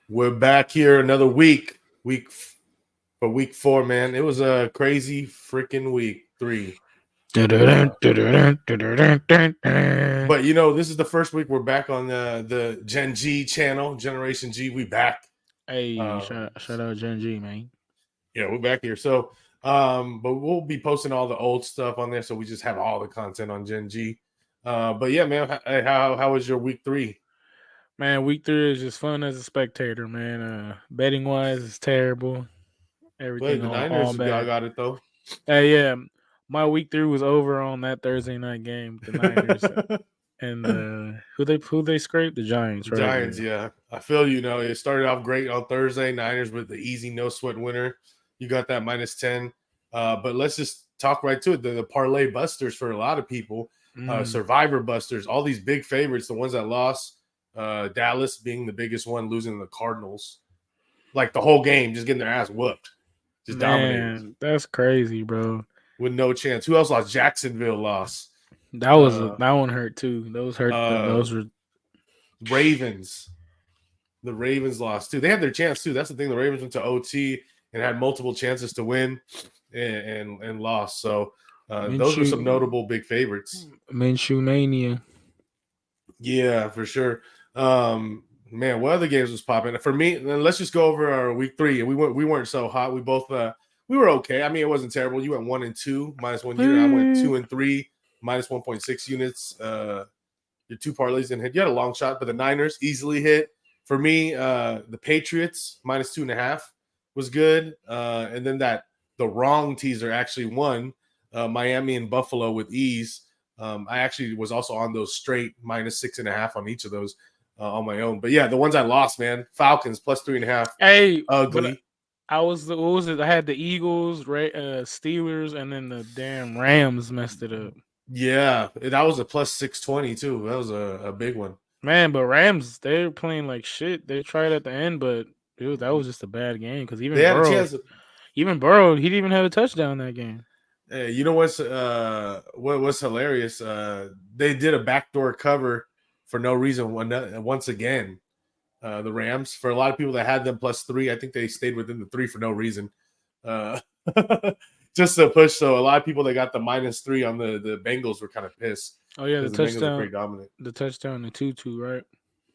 We're back here another for week 4, man. It was a crazy freaking week 3. Uh, but this is the first week we're back on the Gen G channel, Generation G. We back. Hey, Uh, shout out Gen G, man. yeah, we're back here. So, but we'll be posting all the old stuff on there, so we just have all the content on Gen G. But yeah, man, how was your week 3? Man, week 3 is just fun as a spectator, man. Betting wise, it's terrible. But Everything the all Niners bad. got it though. Hey, yeah, my week 3 was over on that Thursday night game with the Niners and who they scraped, the Giants, right? Giants, Yeah. yeah. I feel it started off great on Thursday. Niners with the easy, no sweat winner. You got that -10. But let's just talk right to it. The parlay busters for a lot of people, Mm, survivor busters, all these big favorites, the ones that lost, Dallas being the biggest one, losing to the Cardinals. Like the whole game, just getting their ass whooped. Just dominated man, that's crazy, bro. with no chance. Who else lost? Jacksonville lost. That Uh, one hurt too. Those hurt. uh, Those were Ravens. The Ravens lost too. They had their chance too. That's the thing. The Ravens went to OT and had multiple chances to win and lost. So those were Minshew some notable big favorites. Minshew mania. Yeah, for sure. Man, what other games was popping for me? Let's just go over our week 3. And we weren't so hot. We both we were okay. I mean, it wasn't terrible. You went 1-2 -1 unit. I went 2-3 -1.6 units. Your 2 parlays didn't hit. You had a long shot, but the Niners easily hit. For me, the Patriots -2.5 was good. And then the wrong teaser actually won. Miami and Buffalo with ease. I actually was also on those straight -6.5 on each of those on my own. But yeah, the ones I lost, man, Falcons +3.5, Hey, but ugly. I was what was it? I had the Eagles, Steelers, and then the damn Rams messed it up. Yeah, that was a +620 too. That was a big one. Man, but Rams they're playing like shit. They tried at the end, but that was just a bad game because They had a chance. He didn't even have a touchdown that game. You know what's hilarious? They did a backdoor cover for no reason once again. The Rams, for a lot of people that had them +3, I think they stayed within the 3 for no reason. Uh, just to push. So a lot of people that got the -3 on the Bengals were kind of pissed Oh yeah, because the Bengals are pretty dominant. the touchdown, the 2-2, right?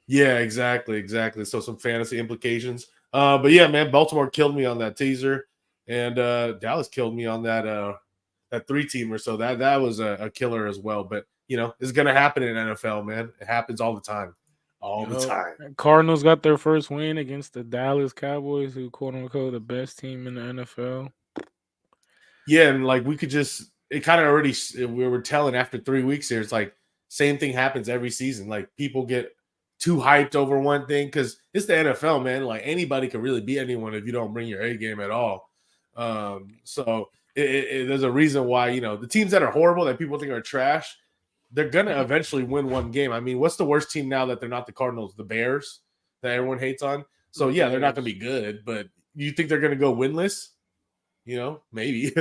Yeah, exactly. So some fantasy implications. But yeah, man, Baltimore killed me on that teaser, and Dallas killed me on that 3-teamer. So that was a killer as well. But it's gonna happen in NFL, man. It happens all the time, all the Yup. time. Cardinals got their first win against the Dallas Cowboys, who quote unquote the best team in the NFL. Yeah, and like we could just it kind of already we were telling after 3 weeks here. It's like same thing happens every season. Like people get too hyped over one thing because it's the NFL, man. Like anybody can really beat anyone if you don't bring your A game at all. So there's a reason why the teams that are horrible that people think are trash, they're gonna eventually win one game. I mean, what's the worst team now that they're not the Cardinals? The Bears that everyone hates on. So The yeah, they're not gonna be Bears. good, but you think they're gonna go winless? Maybe,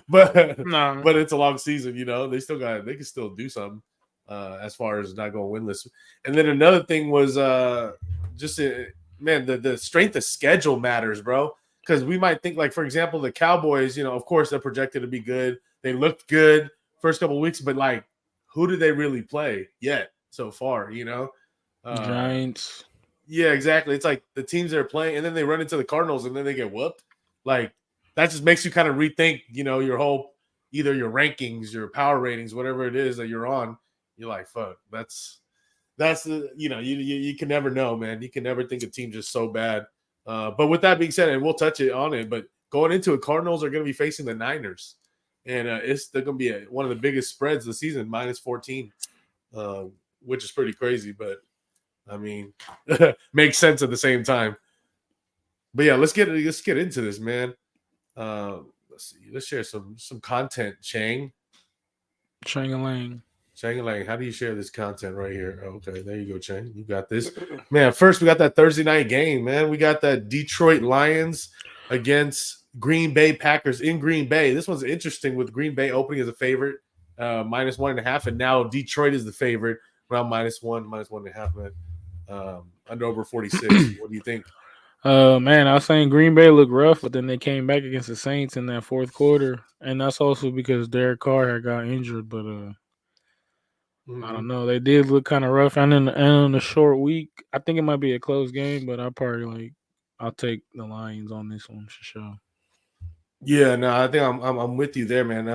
but Nah, but it's a long season. They can still do something as far as not going winless. And then another thing was just man, the strength of schedule matters, bro. Because we might think like, for example, the Cowboys. Of course they're projected to be good. They looked good first couple of weeks, but like, who did they really play yet so far? Uh, Giants. yeah, exactly. It's like the teams they're playing, and then they run into the Cardinals, and then they get whooped. Like that just makes you kind of rethink, your whole either your rankings, your power ratings, whatever it is that you're on. You're like, fuck, that's the you can never know, man. You can never think a team just so bad. But with that being said, and we'll touch it on it, but going into it, Cardinals are going to be facing the Niners, and they're going to be one of the biggest spreads of the season, -14, uh, which is pretty crazy, but I mean, makes sense at the same time. But yeah, let's get into this, man. Let's see. Let's share some content, Changalang. Chang Lang. How do you share this content right here? Okay, there you go, Chang. You got this, man. First, we got that Thursday night game, man. We got that Detroit Lions against Green Bay Packers in Green Bay. This one's interesting with Green Bay opening as a favorite, -1.5, and now Detroit is the favorite around -1.5, man. Under over 46. What do you think? Man, I was saying Green Bay looked rough, but then they came back against the Saints in that fourth quarter, and that's also because Derek Carr had got injured. But I Mhm. don't know. They did look kind of rough, and in a short week, I think it might be a close game, but I'll take the Lions on this one for sure. Yeah, no, I think I'm with you there, man.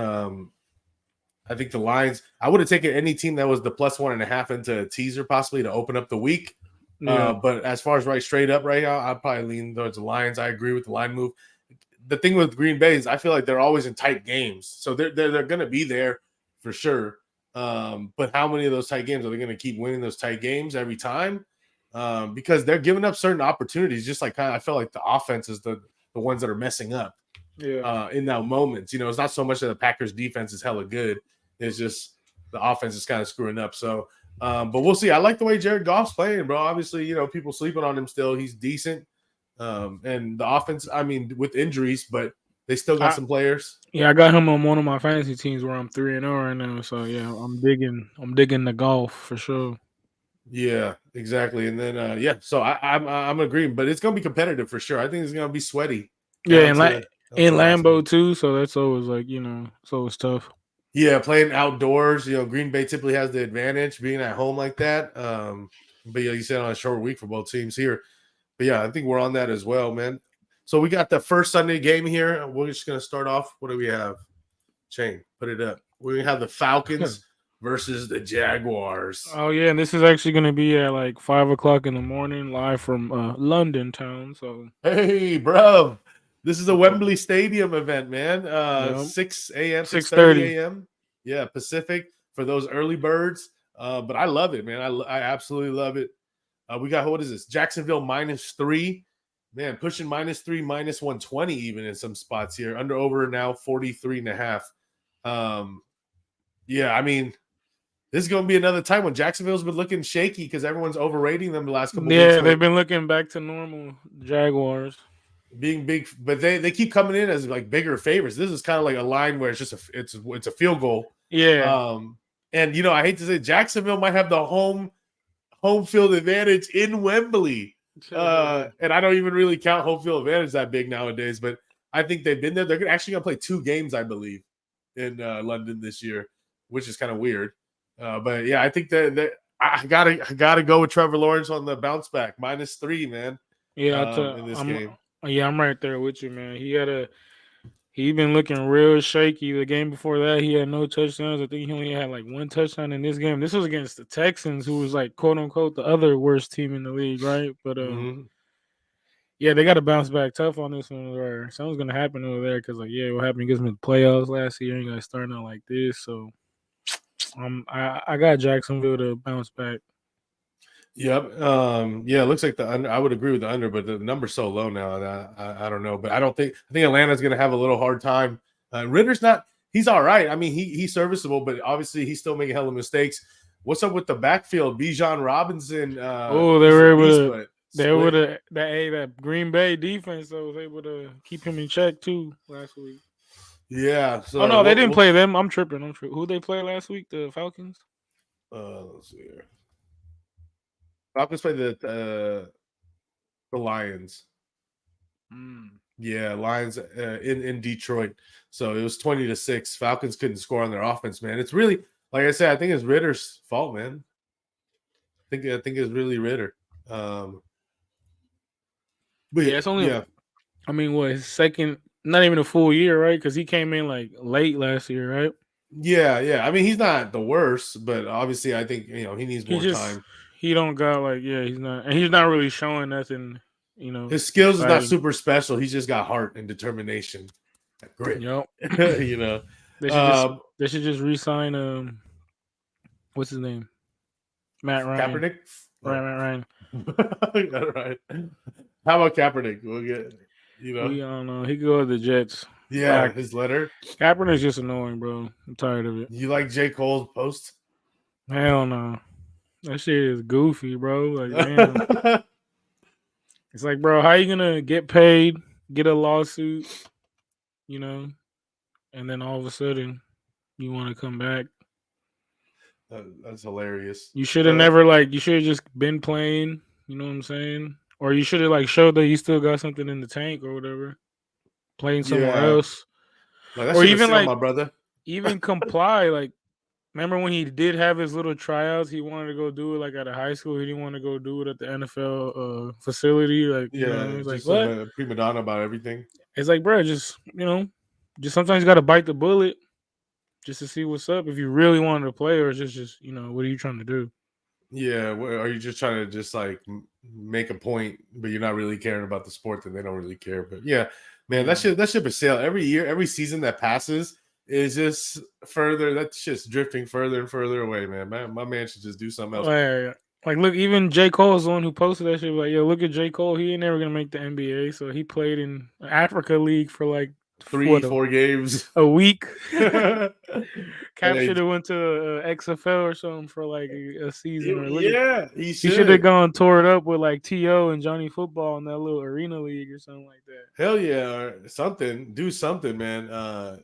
I think the Lions. I would have taken any team that was the +1.5 into a teaser, possibly to open up the week. Yeah, But as far as right straight up right now, I'd probably lean towards the Lions. I agree with the line move. The thing with Green Bay is I feel like they're always in tight games, so they're going to be there for sure. But how many of those tight games are they going to keep winning those tight games every time? Because they're giving up certain opportunities. Just like I felt like the offense is the ones that are messing up yeah. in that moments. It's not so much that the Packers defense is hella good. It's just the offense is kind of screwing up. So, but we'll see. I like the way Jared Goff's playing, bro. Obviously, people sleeping on him still. He's decent. And the offense, I mean, with injuries, but they still got I some players. Yeah, I got him on one of my fantasy teams where I'm 3-0 right now. So yeah, I'm digging the golf for sure. Yeah, exactly. And then so I'm agreeing, but it's gonna be competitive for sure. I think it's gonna be sweaty Yeah, down and to in the last Lambeau minute. too. So that's always it's always tough. Yeah, playing outdoors, Green Bay typically has the advantage being at home like that. But yeah, you said on a short week for both teams here. But yeah, I think we're on that as well, man. So we got the first Sunday game here. We're just gonna start off. What do we have? Chain, put it up. We have the Falcons versus the Jaguars. Oh yeah, and this is actually gonna be at like 5 o'clock in the morning, live from London town. So Hey, bro. This is a Wembley Stadium event, man. yeah, 6 a.m., 6:30 6:30. a.m. Yeah, Pacific for those early birds. But I love it, man. I absolutely love it. We got, what is this? Jacksonville -3. Man, pushing -3, -120 even in some spots here. Under over now 43.5. Yeah, I mean, this is going to be another time when Jacksonville's been looking shaky because everyone's overrating them the last couple of weeks. Yeah, they've But been looking back to normal. Jaguars. being big, but they keep coming in as like bigger favorites. This is kind of like a line where it's just it's a field goal. Yeah, Um, and I hate to say Jacksonville might have the home field advantage in Wembley. And I don't even really count home field advantage that big nowadays, but I think they've been there. They're actually gonna play 2 games, I believe, in London this year, which is kind of weird. But yeah, I think that I gotta go with Trevor Lawrence on the bounce back -3, man. yeah. In this game. I'm right there with you, man. He been looking real shaky. The game before that, he had no touchdowns. I think he only had like one touchdown in this game. This was against the Texans, who was like quote unquote the other worst team in the league, right? But Mhm. yeah, they got to bounce back tough on this one. Or something's gonna happen over there because yeah, what happened against them in the playoffs last year? You guys starting out like this, so I got Jacksonville to bounce back. Yep. Yeah, it looks like the under. I would agree with the under, but the number's so low now that I don't know. But I think Atlanta's going to have a little hard time. Ritter's not. He's all right. I mean, he's serviceable, but obviously he's still making hella mistakes. What's up with the backfield? Bijan Robinson. Oh, they He's a were beast, able to. but They were split. that Green Bay defense that was able to keep him in check too last week. Yeah. Oh So no, they didn't play them. I'm tripping. Who they play last week? The Falcons. let's see here. Falcons play the Lions. Mm. Yeah, Lions in Detroit. So it was 20-6. Falcons couldn't score on their offense, man. It's really, like I said, I think it's Ritter's fault, man. I think it's really Ritter. Um, but Yeah, it's only. yeah, I mean, what his second? Not even a full year, right? Because he came in like late last year, right? yeah. I mean, he's not the worst, but obviously, I think he needs He more just time. he don't got like he's not really showing nothing, His skills is not exciting. super special. He's just got heart and determination, grit. Yep. you know, They should just um, they should just re-sign what's his name? Matt Ryan. Kaepernick. Oh, Ryan. all right. How about Kaepernick? We'll get We I don't know. He could go to the Jets. Yeah, his letter. Kaepernick's just annoying, bro. I'm tired of it. You like J. Cole's post? Hell no. That shit is goofy, bro. Like, damn. It's like, bro, how you gonna get paid, get a lawsuit, you know, and then all of a sudden you want to come back? That's hilarious. You should have never you should have just been playing. You know what I'm saying? Or you should have like showed that you still got something in the tank or whatever, playing somewhere Yeah, else, like that or ship is even sailed, like my brother. even comply. Like, remember when he did have his little tryouts? He wanted to go do it like at a high school. He didn't want to go do it at the NFL facility. Like, Yeah, he's like, just what? a prima donna about everything. It's like, bro, just just sometimes you got to bite the bullet just to see what's up. If you really wanted to play, or it's just what are you trying to do? Yeah, are you just trying to just like make a point, but you're not really caring about the sport, then they don't really care. But yeah, man, Yeah. that ship is sailed every year, every season that passes is just further. That's just drifting further and further away, man. My man should just do something else. Like, look, even J. Cole's the one who posted that shit. Like, yo, look at J. Cole. He ain't never gonna make the NBA. So he played in Africa League for like Three, what 4 games. a week. Cap Hey, should have went to XFL or something for like a season. Or look at yeah, he he should have should. gone toured up with like To and Johnny Football in that little arena league or something like that. Hell yeah, or something. Do something, man.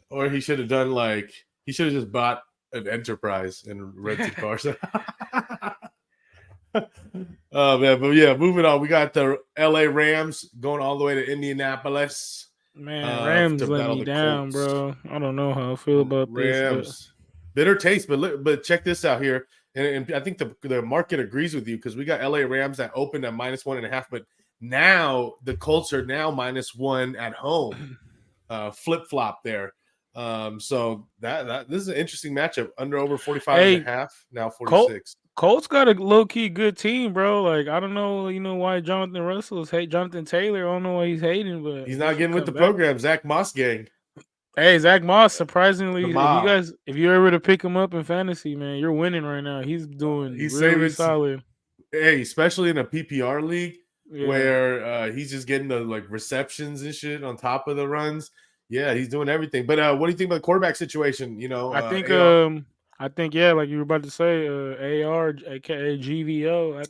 Or he should have done like he should have just bought an enterprise and rented cars. Oh man, but yeah, moving on. We got the LA Rams going all the way to Indianapolis Man, Rams to let battle me the down, Colts. bro. I don't know how I feel about this, but Rams, bitter taste, but check this out here, and I think the market agrees with you because we got LA Rams that opened at -1.5, but now the Colts are now -1 at home. Flip flop there. So that this is an interesting matchup. Under over 45 and a hey, half, now Colt 46. Colts got a low key good team, bro. Like, I don't know, why Jonathan Russell's hate Jonathan Taylor. I don't know why he's hating, but He's he not should getting with come the back. program. Zach Moss gang, Hey, Zach Moss, the surprisingly, mob. if you're ever to pick him up in fantasy, man, you're winning right now. He's doing He's really saving. solid. Hey, especially in a PPR league Yeah. where he's just getting the like receptions and shit on top of the runs. Yeah, he's doing everything. But what do you think about the quarterback situation? I think AR. yeah, like you were about to say, AR, aka GVO. I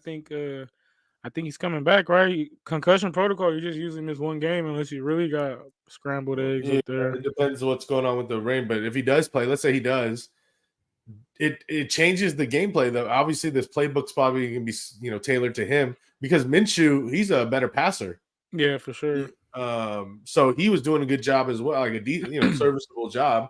think he's coming back, right? Concussion protocol, you just usually miss one game unless you really got scrambled eggs Yeah, up there. it depends what's going on with the rain. But if he does play, let's say he does, it changes the gameplay. Though obviously this playbook's probably gonna be tailored to him because Minshew he's a better passer. Yeah, for sure. So he was doing a good job as well, like a serviceable job.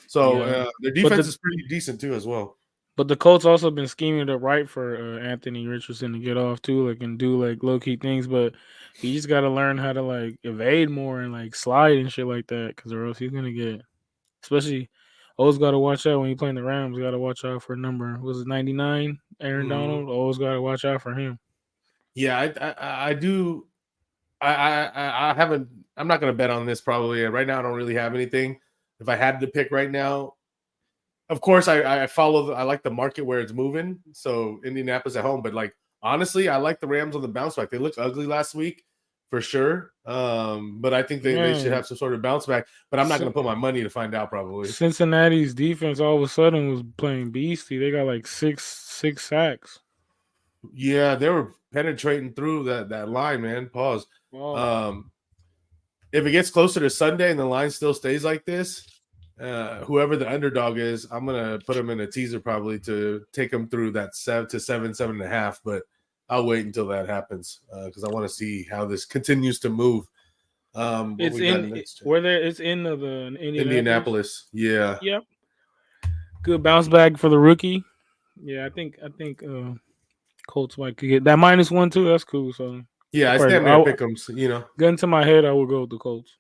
So Yeah. their But defense the is pretty decent too as well. but the Colts also been scheming it up right for Anthony Richardson to get off too, like and do like low key things, but he just got to learn how to like evade more and like slide and shit like that, because or else he's gonna get, especially always got to watch out when you playing the Rams. Got to watch out for number was it 99 Aaron Mhm. Donald. Always got to watch out for him. Yeah, I do. I haven't. I'm not going to bet on this probably right now. I don't really have anything. If I had to pick right now, of course I follow. I like the market where it's moving. So Indianapolis at home, but like honestly, I like the Rams on the bounce back. They looked ugly last week for sure. But I think they should Man, have some sort of bounce back. But I'm not going to put my money to find out probably. Cincinnati's defense all of a sudden was playing beastie. They got like six sacks. Yeah, they were penetrating through that line, man. Pause. Oh, Um, if it gets closer to Sunday and the line still stays like this, whoever the underdog is, I'm gonna put them in a teaser probably to take them through that 7 to 7.5. But I'll wait until that happens because I want to see how this continues to move. What it's we got in next? where there. It's in the Indianapolis. Indianapolis. Yeah. Yep, good bounce back for the rookie. Yeah, I think Colts might get that -1 too. That's cool. So Yeah, it's probably damn near pick 'em, gun to my head, I will go with the Colts.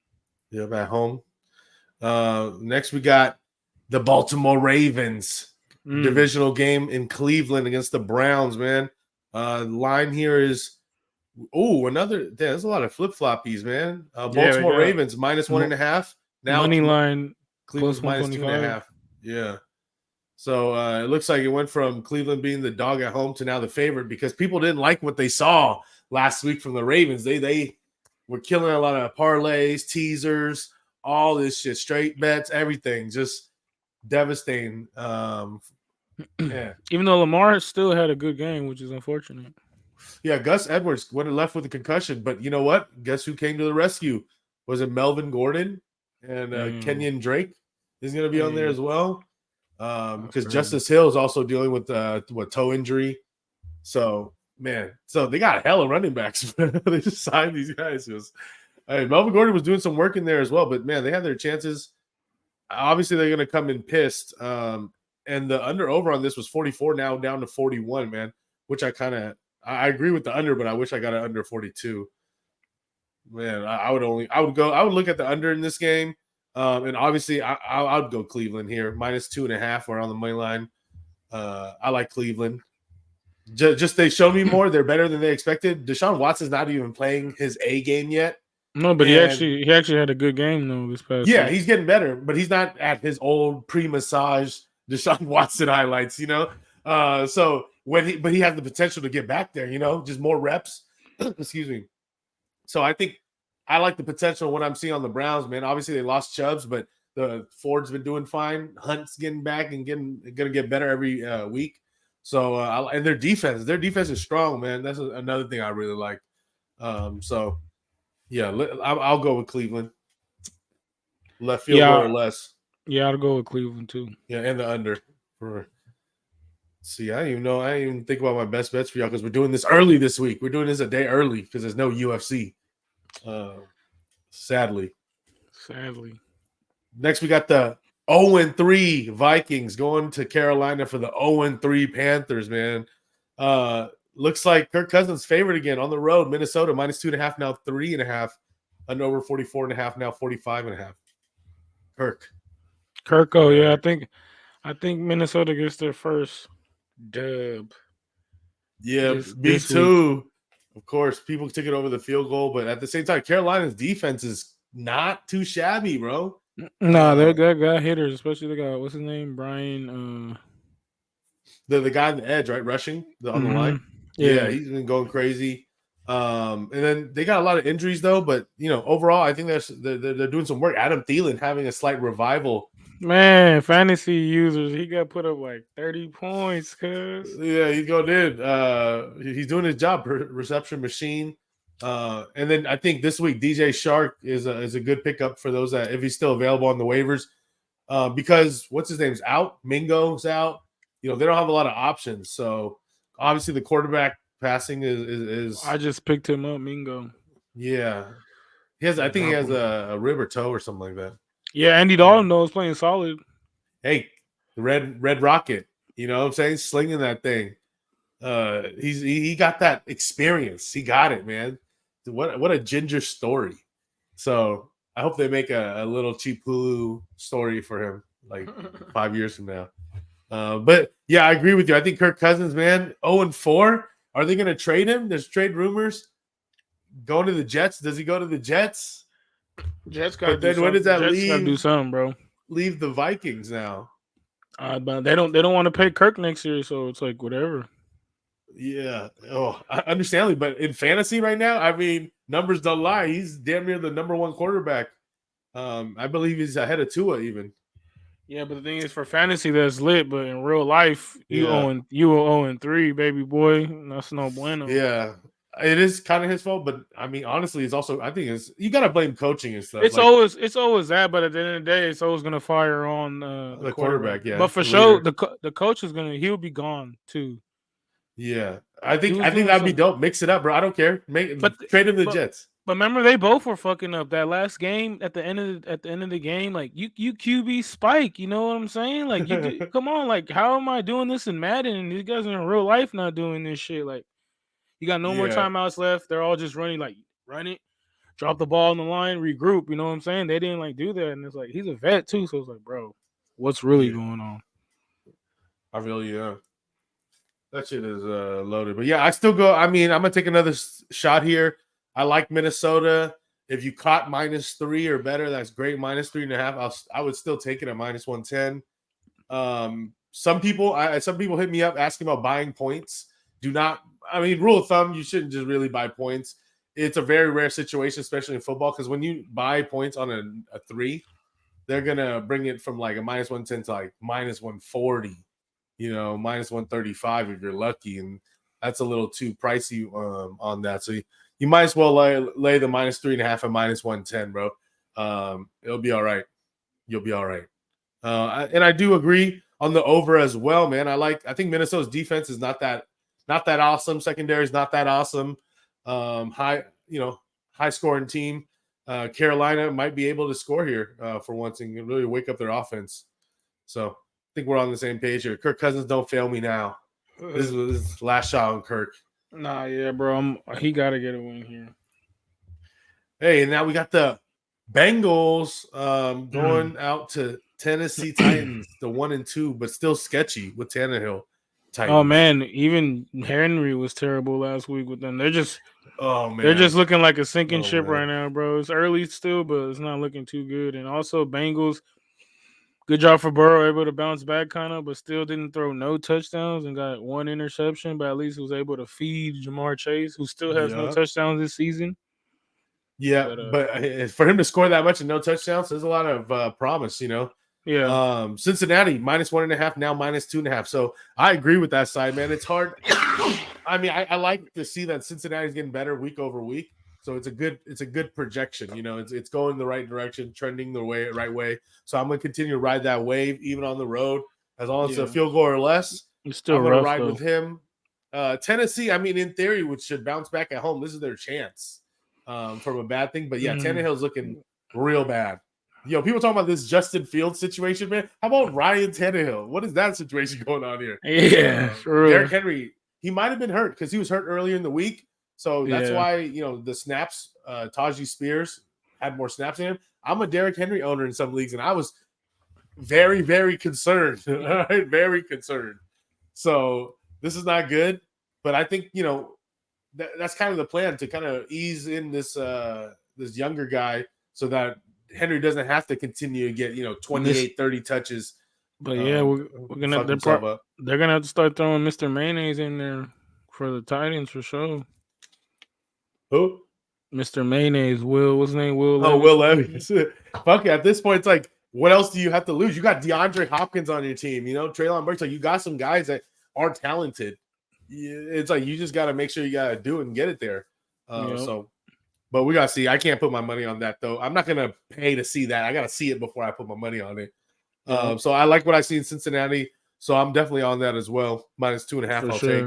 Yeah, at home. Next we got the Baltimore Ravens. Divisional game in Cleveland against the Browns, man. Line here is there's a lot of flip-floppies, man. Yeah, they Baltimore got Ravens -1.5. Now money line Cleveland's plus -2.5. 125. Yeah. So it looks like it went from Cleveland being the dog at home to now the favorite because people didn't like what they saw last week from the Ravens. They were killing a lot of parlays, teasers, all this shit, straight bets, everything, just devastating. Yeah. Even though Lamar still had a good game, which is unfortunate. Yeah, Gus Edwards went and left with a concussion, but you know what? Guess who came to the rescue? Was it Melvin Gordon and Kenyon Drake is going to be on there as well? Because Justice Hill is also dealing with toe injury. So man, so they got hella running backs. They just signed these guys. Hey, Melvin Gordon was doing some work in there as well, but man, they had their chances. Obviously, they're going to come in pissed. And the under over on this was 44, now down to 41, man, which I agree with the under, but I wish I got it under 42. Man, I would look at the under in this game. And obviously, I would go Cleveland here, -2.5. We're on the money line. I like Cleveland. Just they show me more. They're better than they expected. Deshaun Watson's not even playing his A game yet. No, but he actually had a good game though this past. Yeah, week. he's getting better, but he's not at his old pre-massage Deshaun Watson highlights. So but he has the potential to get back there. Just more reps. Excuse me. So I think I like the potential of what I'm seeing on the Browns, man. Obviously they lost Chubbs, but the Ford's been doing fine. Hunt's getting back and gonna get better every week. So and their defense is strong, man. That's another thing I really like. So yeah, I'll go with Cleveland. Left field goal or less. Yeah, I'll go with Cleveland too. Yeah, and the under. See, I didn't even think about my best bets for y'all because we're doing this early this week. We're doing this a day early because there's no UFC. Sadly. Next, we got the 0-3 Vikings going to Carolina for the 0-3 Panthers, man. Looks like Kirk Cousins favored again on the road. Minnesota -2.5, now 3.5. Under over 44.5, now 45.5. Kirk. Oh yeah, I think Minnesota gets their first dub. Yeah, me too. Week. Of course, people took it over the field goal, but at the same time, Carolina's defense is not too shabby, bro. No, they got hitters, especially they got what's his name, Brian. The guy on the edge, right, rushing on the line. Yeah, he's been going crazy. And then they got a lot of injuries though, but overall, I think they're doing some work. Adam Thielen having a slight revival. Man, fantasy users, he got put up like 30 points, cuz. Yeah, he's going in. He's doing his job, reception machine. And then I think this week DJ Shark is a good pickup for those that if he's still available on the waivers. Because what's his name's out, Mingo's out. They don't have a lot of options. So obviously the quarterback passing is I just picked him up, Mingo. Yeah. I think he has a rib or toe or something like that. Yeah, Andy Dalton though is playing solid. Hey, the red rocket, you know what I'm saying? Slinging that thing. He got that experience. He got it, man. What a ginger story. So I hope they make a little cheap Hulu story for him like 5 years from now. But yeah, I agree with you. I think Kirk Cousins, man, 0-4. Are they going to trade him? There's trade rumors going to the Jets. Does he go to the Jets? Jets got. But then when does that leave? Got to do something, bro. Leave the Vikings now. But they don't want to pay Kirk next year, so it's like whatever. Yeah. Oh, understandably, but in fantasy right now, I mean, numbers don't lie. He's damn near the number one quarterback. I believe he's ahead of Tua even. Yeah, but the thing is, for fantasy, that's lit. But in real life, you were 0-3, baby boy. That's no bueno. Yeah, it is kind of his fault. But I mean, honestly, it's also you got to blame coaching and stuff. It's always that. But at the end of the day, it's always gonna fire on the quarterback. Yeah, but for sure, the coach is he'll be gone too. Yeah, I think that'd be dope. Mix it up, bro. I don't care. Trade him to the Jets. But remember, they both were fucking up that last game at the end of the game. Like you QB spike, you know what I'm saying? Like come on, like how am I doing this in Madden and these guys in real life not doing this shit? Like you got no more timeouts left. They're all just running, like run it, drop the ball on the line, regroup. You know what I'm saying? They didn't do that, and it's like he's a vet too, so it's like, bro, what's really going on? I really that shit is loaded, but yeah, I still go. I mean, I'm gonna take another shot here. I like Minnesota. If you caught -3 or better, that's great. -3.5, I would still take it at -110. Some people hit me up asking about buying points. Rule of thumb, you shouldn't just really buy points. It's a very rare situation, especially in football, because when you buy points on a 3, they're gonna bring it from like a -110 to like -140, -135 if you're lucky, and that's a little too pricey on that. So you might as well lay the -3.5 and -110, bro. It'll be all right. You'll be all right. And I do agree on the over as well, man. I think Minnesota's defense is not that not that awesome. Secondary is not that awesome. High, high scoring team. Carolina might be able to score here for once and really wake up their offense. So I think we're on the same page here. Kirk Cousins, don't fail me now. This is last shot on Kirk. Nah, yeah, bro. He got to get a win here. Hey, and now we got the Bengals going out to Tennessee Titans, the 1-2, but still sketchy with Tannehill. Titans. Oh man, even Henry was terrible last week with them. They're just man, looking like a sinking ship right now, bro. It's early still, but it's not looking too good. And also Bengals, good job for Burrow, able to bounce back kind of, but still didn't throw no touchdowns and got one interception, but at least was able to feed Jamar Chase, who still has no touchdowns this season. Yeah, but for him to score that much and no touchdowns, there's a lot of promise, Yeah. Cincinnati -1.5, now -2.5. So I agree with that side, man. It's hard. I mean, I like to see that Cincinnati's getting better week over week. So it's a good projection. It's going the right direction, trending the right way. So I'm gonna continue to ride that wave, even on the road, as long as it's a field goal or less. It's still I'm gonna rough, ride though. with him. Tennessee, I mean, in theory, which should bounce back at home. This is their chance from a bad thing. But yeah, Tannehill's looking real bad. People talking about this Justin Fields situation, man. How about Ryan Tannehill? What is that situation going on here? Yeah, Derrick Henry, he might have been hurt because he was hurt earlier in the week. So that's why, the snaps, Tajee Spears had more snaps in him. I'm a Derrick Henry owner in some leagues, and I was very, very concerned. Very concerned. So this is not good. But I think, that's kind of the plan, to kind of ease in this younger guy so that Henry doesn't have to continue to get 28, 30 touches. But yeah, we're gonna they're gonna have to start throwing Mr. Mayonnaise in there for the Titans for sure. Who? Mr. Mayonnaise, what's his name? Will Levis. Oh, Will Levis. Fuck it. At this point, it's like, what else do you have to lose? You got DeAndre Hopkins on your team, Treylon Burks. Like, you got some guys that are talented. It's like you just got to make sure you got to do it and get it there. But we got to see. I can't put my money on that, though. I'm not going to pay to see that. I got to see it before I put my money on it. So I like what I see in Cincinnati. So I'm definitely on that as well. -2.5, I'll take.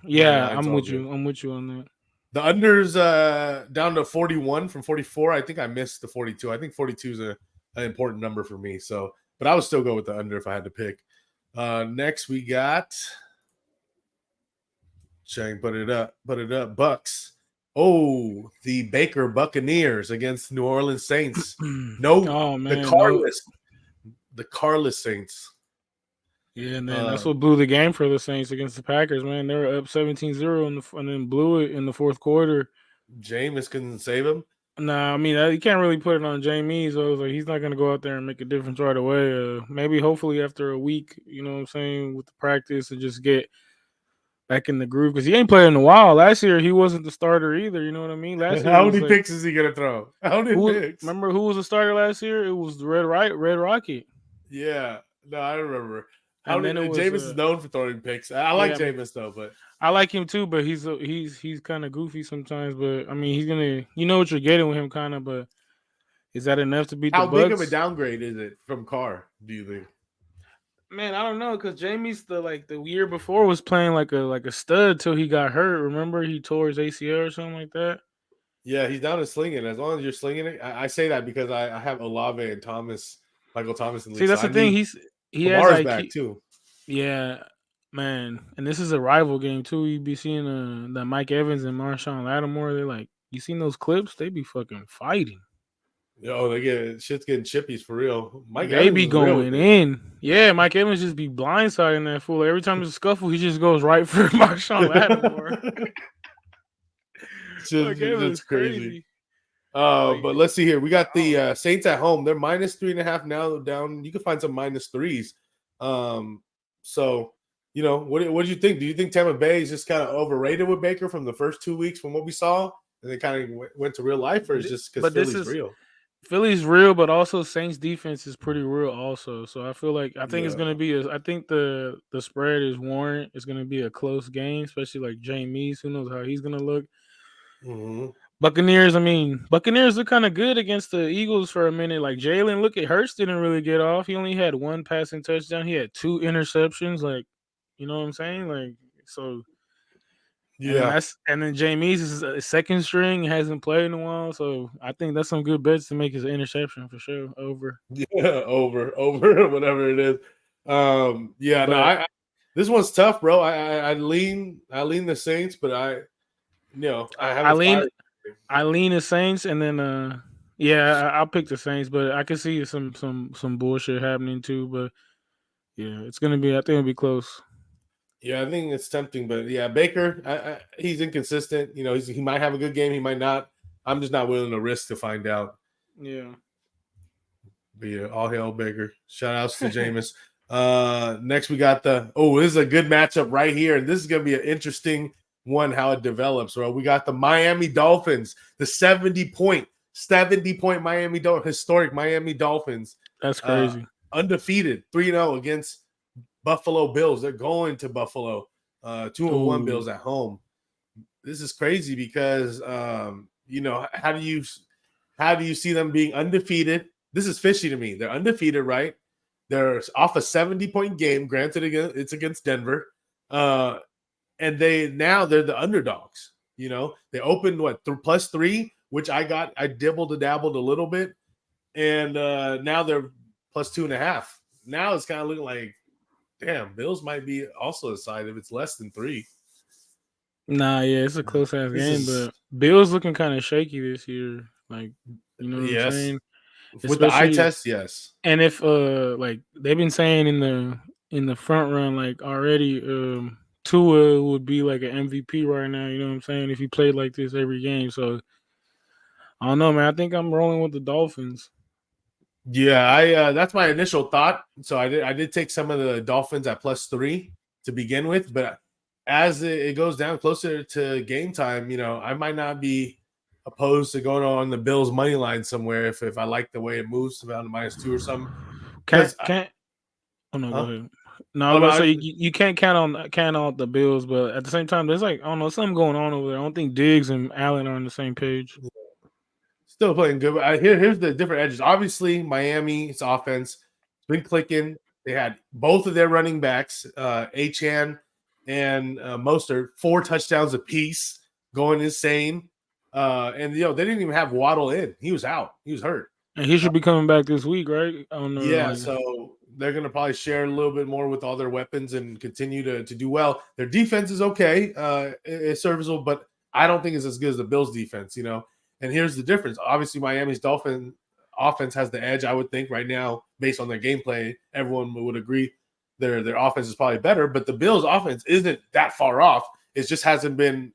Yeah, I'm with you. I'm with you on that. The under's down to 41 from 44. I think I missed the 42. I think 42 is an important number for me. So, but I would still go with the under if I had to pick. Next, we got Shang, put it up, Bucks. Oh, the Baker Buccaneers against New Orleans Saints. The Carless Saints. Yeah, man, that's what blew the game for the Saints against the Packers, man. They were up 17-0 and then blew it in the fourth quarter. Jameis couldn't save him? Nah, I mean, you can't really put it on Jameis. So like, he's not going to go out there and make a difference right away. Maybe, hopefully, after a week, you know what I'm saying, with the practice and just get back in the groove. Because he ain't played in a while. Last year, he wasn't the starter either. You know what I mean? Last year, how many picks is he going to throw? Picks? Remember who was the starter last year? It was the Red Rocket. Yeah. No, I remember. Jameis is known for throwing picks. I like Jameis though, but I like him too. But he's kind of goofy sometimes. But I mean, he's gonna, what you're getting with him, kind of. But is that enough to beat the Bucs? How big of a downgrade is it from Carr? Do you think? Man, I don't know, because Jameis the year before was playing like a stud till he got hurt. Remember, he tore his ACL or something like that. Yeah, he's down to slinging. As long as you're slinging it, I say that because I have Olave and Michael Thomas in the league. See, that's the thing. He has Lamar's back too. Yeah, man, and this is a rival game too. You be seeing that Mike Evans and Marshawn Lattimore. They're like, you seen those clips? They be fucking fighting. Yo, shit's getting chippies for real. They be going in. Yeah, Mike Evans just be blindsiding that fool. Every time there's a scuffle, he just goes right for Marshawn Lattimore. It's crazy. But let's see here. We got the Saints at home. They're -3.5 now down. You can find some -3s. So, what do you think? Do you think Tampa Bay is just kind of overrated with Baker from the first 2 weeks from what we saw, and then kind of went to real life, or is just because Philly's real? Philly's real, but also Saints defense is pretty real also. So I think it's gonna be I think the spread is warrant. It's gonna be a close game, especially like Jameis. Who knows how he's gonna look? Mm-hmm. Buccaneers are kind of good against the Eagles for a minute. Like Jalen, look at Hurts didn't really get off. He only had one passing touchdown. He had 2 interceptions. Like, you know what I'm saying? Like, so Yeah. And then Jameis is a second string, hasn't played in a while, so I think that's some good bets to make his interception for sure over. Yeah, over whatever it is. Yeah, no, But this one's tough, bro. I lean the Saints, but I have I a lean fire. I lean the Saints, and then yeah, I'll pick the Saints, but I can see some bullshit happening too. But yeah, it's gonna be. I think it'll be close. Yeah, I think it's tempting, but yeah, Baker, he's inconsistent. He might have a good game, he might not. I'm just not willing to risk to find out. Yeah. But yeah, all hail Baker. Shout outs to Jameis. Next we got this is a good matchup right here, and this is gonna be an interesting one how it develops, bro. We got the Miami Dolphins, the 70-point Miami historic Miami Dolphins, That's crazy. undefeated 3-0 against Buffalo Bills. They're going to Buffalo, 2-1 Ooh. Bills at home. This is crazy because how do you see them being undefeated? This is fishy to me. They're undefeated, right? They're off a 70-point game. Granted, it's against Denver, and they're the underdogs. They opened +3, which I dibbled and dabbled a little bit, and now they're +2.5. Now it's kind of looking like, damn, Bills might be also a side if it's less than 3. Nah, yeah, it's a close ass This game, is but Bills looking kind of shaky this year. Like, you know what I'm yes saying? with the eye Especially, test, yes. and if like they've been saying in the front run, like already, Tua would be like an MVP right now. You know what I'm saying? If he played like this every game, so I don't know, man. I think I'm rolling with the Dolphins. Yeah, I that's my initial thought. So I did take some of the Dolphins at +3 to begin with, but as it goes down closer to game time, I might not be opposed to going on the Bills money line somewhere if I like the way it moves around -2 or something. Can't Because can't. Oh no, go huh? ahead. No, I was Oh no, about to say you can't count out the Bills, but at the same time, there's like I don't know something going on over there. I don't think Diggs and Allen are on the same page. still playing good. But here's the different edges. Obviously, Miami's offense has been clicking. They had both of their running backs, Achan and Mostert, 4 touchdowns apiece, going insane. And they didn't even have Waddle in. He was out. He was hurt. And he should be coming back this week, right? I don't know. Yeah, Like, so they're going to probably share a little bit more with all their weapons and continue to do well. Their defense is okay, it's serviceable, but I don't think it's as good as the Bills' defense. And here's the difference. Obviously, Miami's Dolphin offense has the edge, I would think, right now, based on their gameplay. Everyone would agree their offense is probably better, but the Bills' offense isn't that far off. It just hasn't been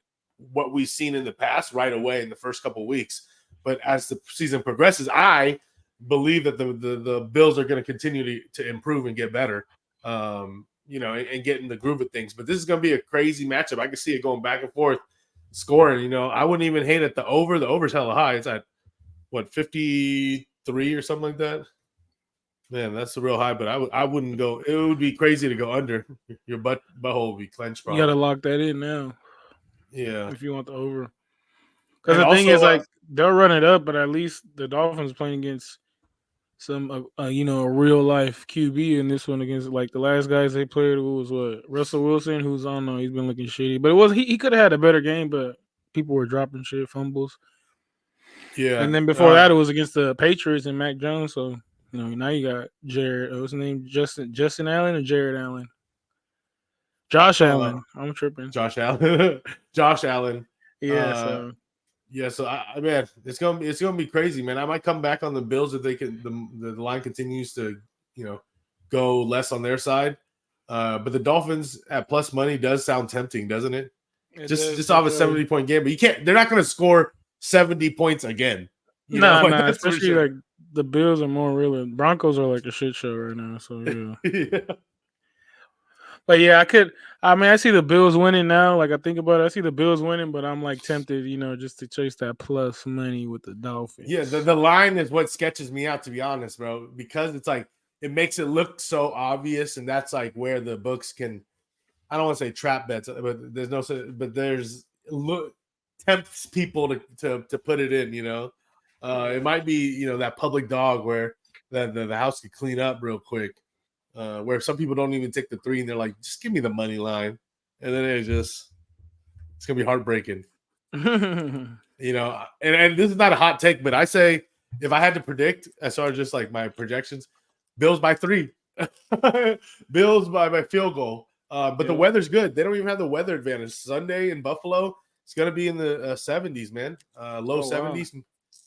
what we've seen in the past right away in the first couple of weeks. But as the season progresses, I believe that the Bills are going to continue to improve and get better, and get in the groove of things. But this is going to be a crazy matchup. I can see it going back and forth, scoring. I wouldn't even hate it. The over's hella high. It's at 53 or something like that. Man, that's the real high. But I wouldn't go. It would be crazy to go under. Your butthole would be clenched, you got to probably. lock that in now Yeah, if you want the over. Because and the thing also, is, like, they'll run it up, but at least the Dolphins playing against some, a real life QB in this one against like the last guys they played was Russell Wilson, who's I don't know, he's been looking shitty, but he could have had a better game, but people were dropping shit fumbles, yeah. and then before that it was against the Patriots and Mac Jones, so now you got Jared, what's his name, Justin Allen or Jared Allen, Josh uh, Allen, I'm tripping, Josh Allen. Josh Allen. yeah, Uh, so Yeah, so man, it's gonna be crazy, man. I might come back on the Bills if they can the line continues to go less on their side. But the Dolphins at plus money does sound tempting, doesn't it? it Just does, just off a 70-point game, but you can't. They're not going to score 70 points again. nah, That's for especially sure. like the Bills are more real. Broncos are like a shit show right now, so yeah. Yeah. But yeah, I mean, I see the Bills winning now. Like I think about it, I see the Bills winning, but I'm like tempted, just to chase that plus money with the Yeah, Dolphins. the line is what sketches me out, to be honest, bro, because it's like it makes it look so obvious, and that's like where the books can. I don't want to say trap bets, but there's look tempts people to put it in. It might be that public dog where the house could clean up real quick. Where some people don't even take the 3 and they're like, just give me the money line, and then it just It's gonna be heartbreaking. And this is not a hot take, but I say if I had to predict, as far as just like my projections, Bills by 3. Bills by field goal. But the weather's good. They don't even have the weather advantage. Sunday in Buffalo, it's gonna be in the 70s, man. Low 70s,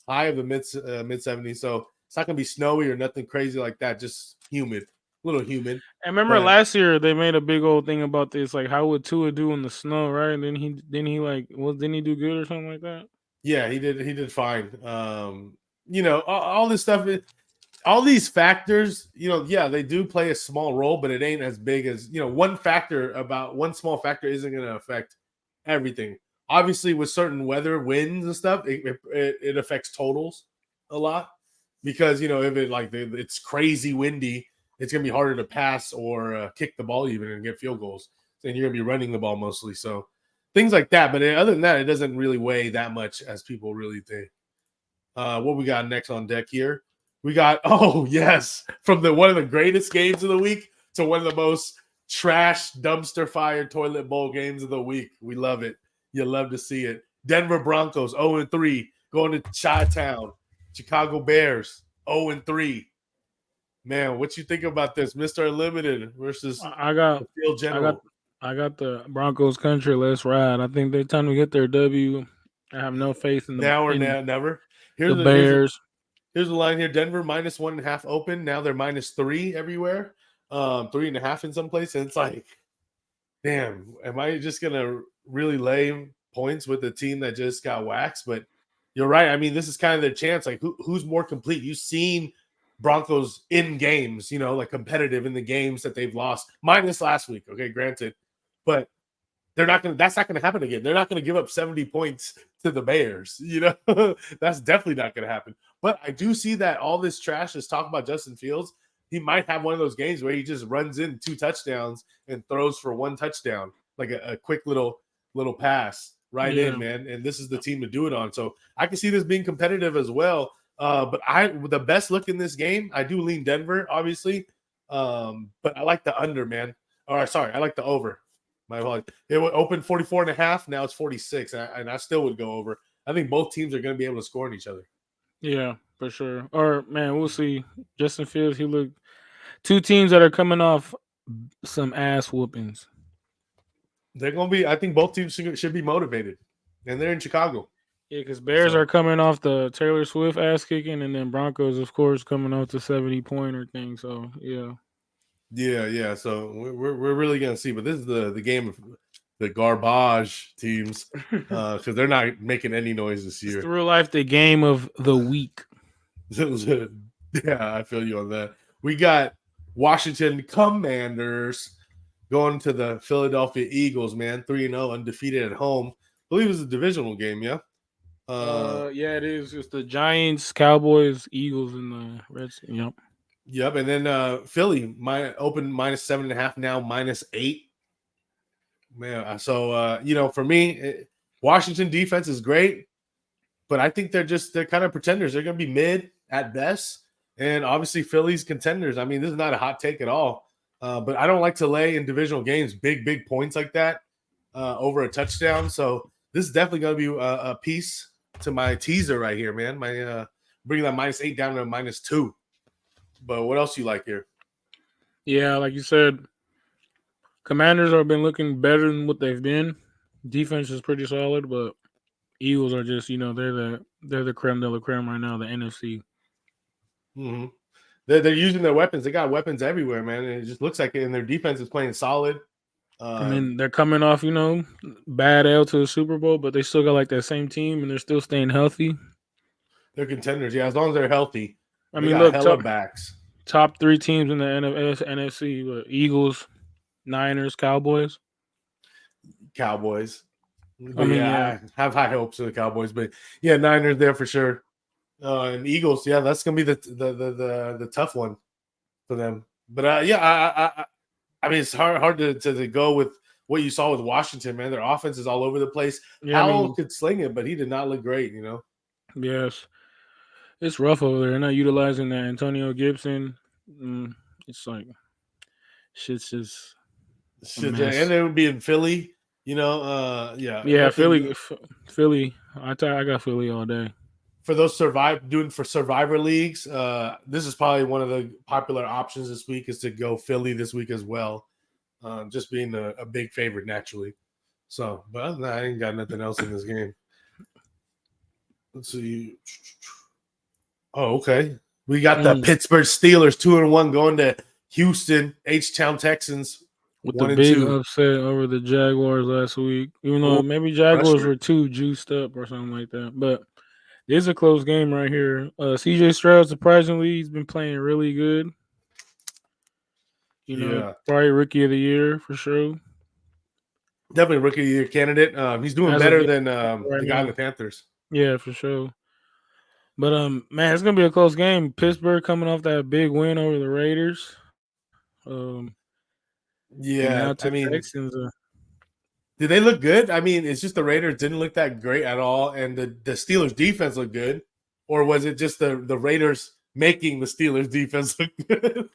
high of the mid 70s. So it's not gonna be snowy or nothing crazy like that. Just humid, a little humid. I remember last year they made a big old thing about this, like how would Tua do in the snow, right? And then he didn't he do good or something like that? Yeah, he did fine. All this stuff, all these factors, yeah, they do play a small role, but it ain't as big as one small factor isn't going to affect everything. Obviously, with certain weather, winds and stuff, it affects totals a lot because if it's crazy windy, it's gonna be harder to pass or kick the ball even and get field goals. And you're gonna be running the ball mostly, so things like that. But other than that, it doesn't really weigh that much as people really think. What we got next on deck here? We got from one of the greatest games of the week to one of the most trash dumpster fire toilet bowl games of the week. We love it. You love to see it. Denver Broncos 0-3 going to Chi-Town. Chicago Bears 0-3. Man, what you think about this, Mr. Unlimited versus the Field General? I got the Broncos country. Let's ride. I think they're time to get their W. I have no faith in now or never. Here's the Bears. Here's the line here. Denver -1.5 open. Now they're -3 everywhere. 3.5 in some place. And it's like, damn, am I just gonna really lay points with a team that just got waxed? But you're right. I mean, this is kind of their chance. Like, who's more complete? You've seen Broncos in games, like competitive in the games that they've lost, minus last week. Okay, granted, but that's not gonna happen again. They're not gonna give up 70 points to the Bears. That's definitely not gonna happen. But I do see that all this trash is talk about Justin Fields. He might have one of those games where he just runs in 2 touchdowns and throws for 1 touchdown, like a quick little pass right in, man. And this is the team to do it on. So I can see this being competitive as well. But the best look in this game, I do lean Denver, obviously. But I like the under, man. Or sorry, I like the over. My apologies. It would open 44.5. Now it's 46, and I still would go over. I think both teams are going to be able to score on each other. Yeah, for sure. Or man, we'll see. Justin Fields, he looked 2 teams that are coming off some ass whoopings. They're going to be. I think both teams should be motivated, and they're in Chicago. Yeah, because Bears are coming off the Taylor Swift ass kicking, and then Broncos, of course, coming off the 70-pointer thing. So yeah. So we're really gonna see, but this is the game of the garbage teams because they're not making any noise this year. It's real life, the game of the week. Yeah, I feel you on that. We got Washington Commanders going to the Philadelphia Eagles. Man, 3-0, undefeated at home. I believe it was a divisional game. Yeah. Yeah, it is. It's the Giants, Cowboys, Eagles, and the Reds. Yep. And then Philly open -7.5, now -8. Man, so for me, Washington defense is great, but I think they're kind of pretenders. They're going to be mid at best, and obviously Philly's contenders. I mean, this is not a hot take at all, but I don't like to lay in divisional games big points like that over a touchdown. So this is definitely going to be a piece to my teaser right here, man. My bringing that -8 down to -2. But what else you like here? Yeah, like you said, Commanders have been looking better than what they've been. Defense is pretty solid, but Eagles are just, they're the creme de la creme right now, the NFC. Mm-hmm. They're using their weapons. They got weapons everywhere, man. And it just looks like it. And their defense is playing solid. And then they're coming off, bad L to the Super Bowl, but they still got like that same team, and they're still staying healthy. They're contenders, yeah, as long as they're healthy. I mean, look, backs. Top 3 teams in the NFC: Eagles, Niners, Cowboys. But I have high hopes for the Cowboys, but yeah, Niners there for sure. And Eagles, yeah, that's gonna be the tough one for them. But I mean, it's hard to go with what you saw with Washington, man. Their offense is all over the place. Yeah, Howell could sling it, but he did not look great, Yes, it's rough over there. They're not utilizing that Antonio Gibson. It's like shit's just. And they would be in Philly. Yeah, Yeah, nothing Philly. I got Philly all day. for those survivor leagues. This is probably one of the popular options this week is to go Philly this week as well. Just being a big favorite naturally. So, but other than that, I ain't got nothing else in this game. Let's see. Oh, okay. We got the Pittsburgh Steelers 2-1 going to Houston H-Town Texans With the 1 and big 2. upset over the Jaguars last week. Even Oh, though maybe Jaguars pressure. were too juiced up or something like that. But it's a close game right here. CJ Stroud, surprisingly, he's been playing really good. Yeah, Probably rookie of the year for sure. definitely rookie of the year candidate. He's doing As of better right than the guy in now. the Panthers. Yeah, for sure. But man, it's gonna be a close game. Pittsburgh coming off that big win over the Raiders. And Yeah, now I to mean, Texans. did they look good? I mean, it's just the Raiders didn't look that great at all, and the Steelers defense looked good, or was it just the Raiders making the Steelers defense look good?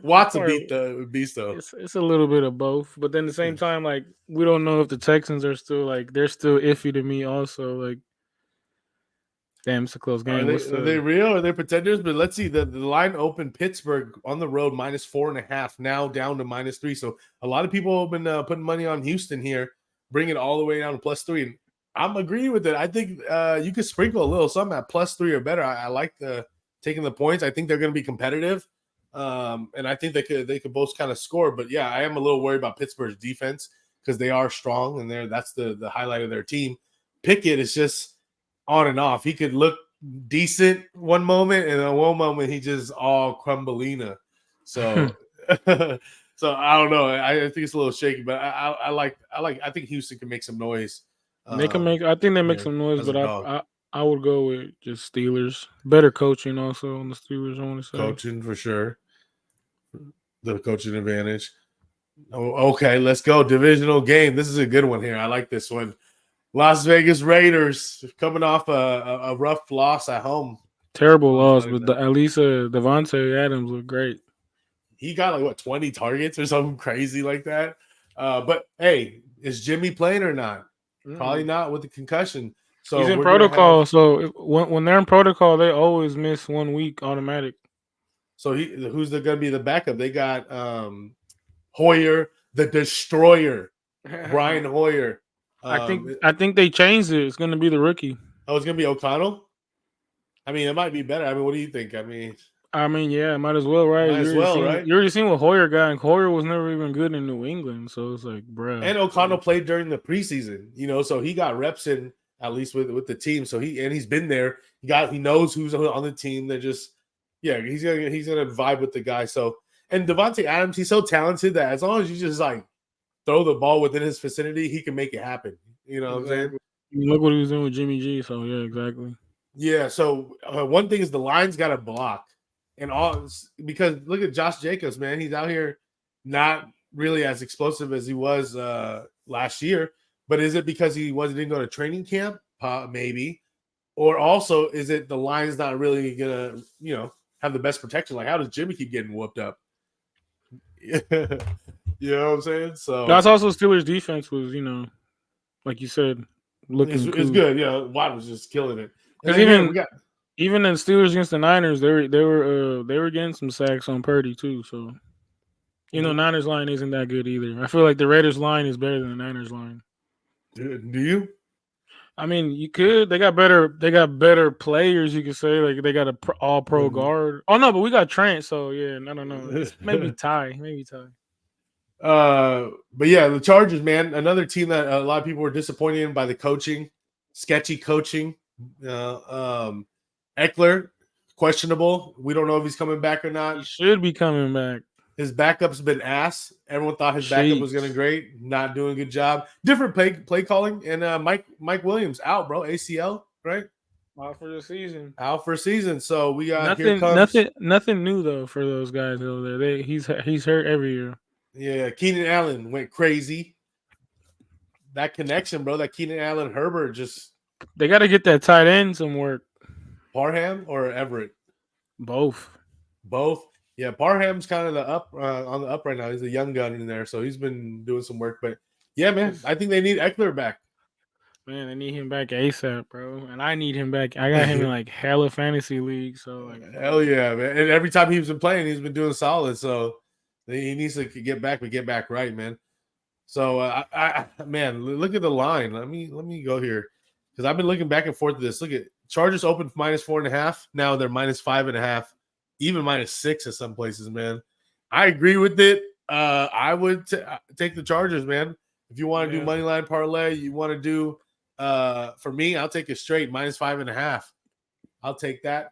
Watson beat the beast though. It's a little bit of both, but then at the same time, like we don't know if the Texans are still they're still iffy to me. Also, like, damn, it's a close game. Are they real? Are they pretenders? But let's see. The line opened Pittsburgh on the road -4.5, now down to -3. So a lot of people have been putting money on Houston here, bring it all the way down to +3. And I'm agreeing with it. I think you could sprinkle a little something at +3 or better. I like taking the points. I think they're going to be competitive, and I think they could both kind of score. But yeah, I am a little worried about Pittsburgh's defense because they are strong and that's the highlight of their team. Pickett is just on and off. He could look decent one moment, and then one moment he just all crumbleina. So, so I don't know. I think it's a little shaky, but I think Houston can make some noise. They can make. I think they make some noise, but I would go with just Steelers. Better coaching also on the Steelers. I want to say coaching for sure. The coaching advantage. Oh, okay, let's go. Divisional game. This is a good one here. I like this one. Las Vegas Raiders coming off a rough loss at home. Terrible loss, but at least Devontae Adams looked great. He got like 20 targets or something crazy like that. But hey, is Jimmy playing or not? Probably not with the concussion. So he's in protocol. So when they're in protocol, they always miss 1 week automatic. So who's going to be the backup? They got Hoyer, the Destroyer, Brian Hoyer. I think they changed it. It's going to be the rookie. Oh, it's going to be O'Connell? I mean, it might be better. I mean, what do you think? I mean, yeah, might as well, right? Right? You already seen what Hoyer got, and Hoyer was never even good in New England, so it's like, bruh. And O'Connell played during the preseason, so he got reps in at least with the team. So he's been there. He knows who's on the team. They're just, he's gonna vibe with the guy. So, and Devontae Adams, he's so talented that as long as you just like throw the ball within his vicinity, he can make it happen. You know what I'm saying? Look what he was doing with Jimmy G. So yeah, exactly. Yeah. So one thing is the line's got to block, and all because look at Josh Jacobs, man. He's out here not really as explosive as he was last year. But is it because he didn't go to training camp? Maybe. Or also, is it the line's not really gonna, have the best protection? Like, how does Jimmy keep getting whooped up? You know what I'm saying? So that's also Steelers' defense was, like you said, looking it's good. Yeah, Watt was just killing it. Because even in Steelers against the Niners, they were getting some sacks on Purdy too. So Niners line isn't that good either. I feel like the Raiders line is better than the Niners line. Do you? I mean, you could. They got better players. You could say like they got a all pro guard. Oh no, but we got Trent. So yeah, I don't know. Maybe tie. But yeah, the Chargers, man, another team that a lot of people were disappointed in by the coaching, sketchy coaching. Eckler, questionable. We don't know if he's coming back or not. He should be coming back. His backup's been ass. Everyone thought his backup was going to great. Not doing a good job. Different play calling. And Mike Williams out, bro. ACL, right? Out for the season. Out for a season. So we got nothing new though for those guys over there. He's hurt every year. Yeah, Keenan Allen went crazy. That connection, bro. That Keenan Allen Herbert just. They got to get that tight end some work. Parham or Everett? Both. Yeah, Parham's kind of on the up right now. He's a young gun in there, so he's been doing some work. But Yeah, man. 'Cause, I think they need Eckler back. man, I need him back ASAP, bro. And I need him back. I got him in like hella fantasy leagues. So like, Hell yeah, man. And every time he's been playing, he's been doing solid. So he needs to get back, but get back right, man. So man, look at the line. Let me go here because I've been looking back and forth to this. Look at Chargers open -4.5. Now they're -5.5, even -6 at some places. Man, I agree with it. I would take the Chargers, man. If you want to do money line parlay, you want to do. For me, I'll take it straight -5.5. I'll take that.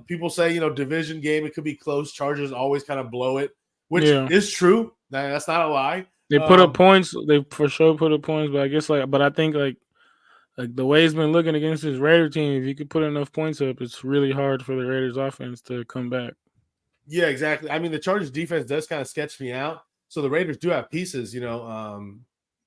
People say division game, it could be close. Chargers always kind of blow it, which yeah. is true. That's not a lie. They put up points. They for sure put up points, but I guess but I think like the way it's been looking against this Raider team, if you could put enough points up, it's really hard for the Raiders offense to come back. Yeah, exactly. I mean, the Chargers defense does kind of sketch me out. So the Raiders do have pieces,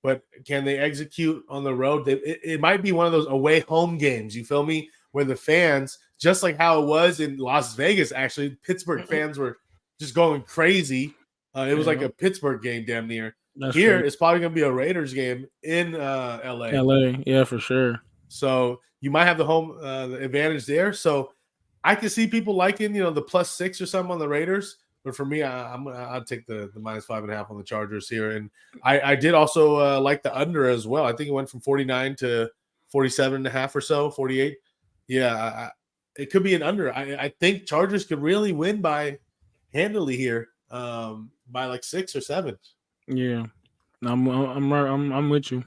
but can they execute on the road? It might be one of those away home games. You feel me? Where the fans, just like how it was in Las Vegas, actually, Pittsburgh fans were just going crazy. It was like a Pittsburgh game, damn near. That's Here, crazy. it's probably going to be a Raiders game in LA. LA, yeah, for sure. So you might have the home advantage there. So I can see people liking, the +6 or something on the Raiders. But for me, I'll take the -5.5 on the Chargers here. And I did also like the under as well. I think it went from 49 to 47.5 or so, 48. Yeah, it could be an under. I think Chargers could really win by handily here, by like 6 or 7. Yeah, I'm with you.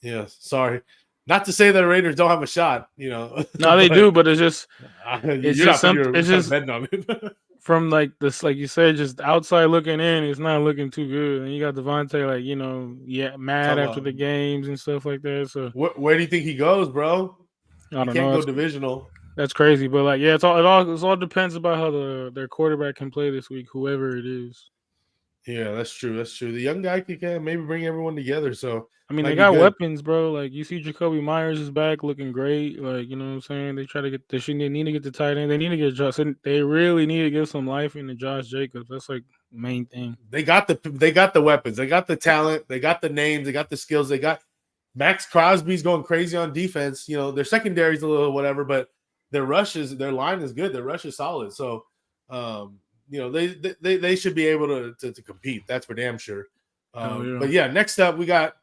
Yeah, sorry. Not to say that the Raiders don't have a shot, No, they do, but it's just you're not something. It's just betting on it. from like this, like you said, just outside looking in, it's not looking too good. And you got Devontae, mad after the games and stuff like that. So where do you think he goes, bro? I You don't can't know. go divisional. That's crazy, but it all depends about how their quarterback can play this week, whoever it is. Yeah, that's true. That's true. The young guy can maybe bring everyone together. So I mean, might they be got good. weapons, bro. Like you see, Jacoby Myers is back, looking great. Like you know what I'm saying. They try to get. They need to get the tight end. They need to get Josh. They really need to give some life into Josh Jacobs. That's like the main thing. They got the weapons. They got the talent. They got the names. They got the skills. They got Max Crosby's going crazy on defense. Their secondary's a little whatever, but their line is good. Their rush is solid. So, they should be able to compete. That's for damn sure. Yeah. But yeah, next up we got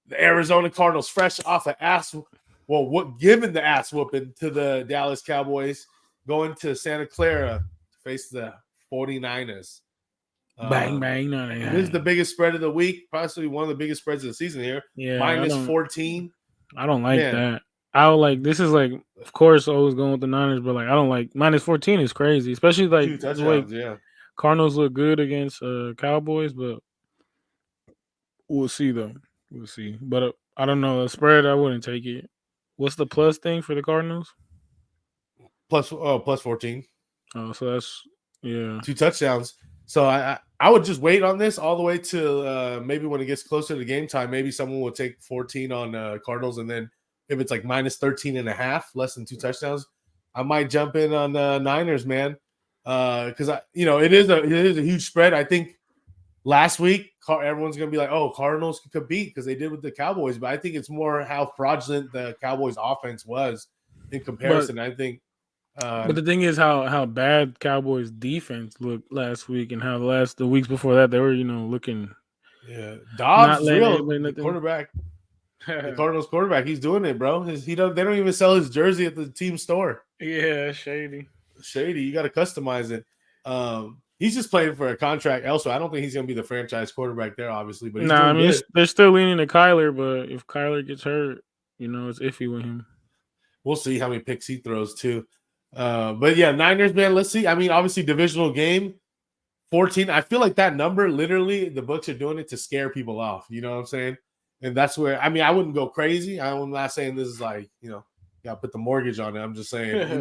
the Arizona Cardinals, fresh off given the ass whooping to the Dallas Cowboys, going to Santa Clara to face the 49ers. Bang bang. This is the biggest spread of the week, possibly one of the biggest spreads of the season here. Yeah, -14. I don't like that. I would like this is like, of course, always going with the Niners, but like I don't like -14 is crazy, especially like 2 the way touchdowns. Yeah, Cardinals look good against Cowboys, but we'll see though. We'll see, but I don't know the spread. I wouldn't take it. What's the plus thing for the Cardinals? +14. Oh, so that's 2 touchdowns. So I would just wait on this all the way to maybe when it gets closer to game time. Maybe someone will take 14 on Cardinals, and then if it's like -13.5, less than 2 touchdowns, I might jump in on Niners, man. Because it is a huge spread. I think last week everyone's gonna be like, "Oh, Cardinals can compete because they did with the Cowboys," but I think it's more how fraudulent the Cowboys' offense was in comparison. I think. But the thing is how bad Cowboys defense looked last week, and how the weeks before that they were looking. Yeah, Dobbs Not is letting real. anybody The nothing. quarterback, the Cardinals quarterback, he's doing it, bro. They don't even sell his jersey at the team store. Yeah, shady. You got to customize it. He's just playing for a contract elsewhere. I don't think he's gonna be the franchise quarterback there, obviously, but he's doing good. They're still leaning to Kyler, but if Kyler gets hurt, it's iffy with him. We'll see how many picks he throws too. But yeah, Niners, man. Let's see. I mean, obviously, divisional game, 14. I feel like that number, literally, the books are doing it to scare people off. You know what I'm saying? And that's where, I mean, I wouldn't go crazy. I'm not saying this is like, got to put the mortgage on it. I'm just saying,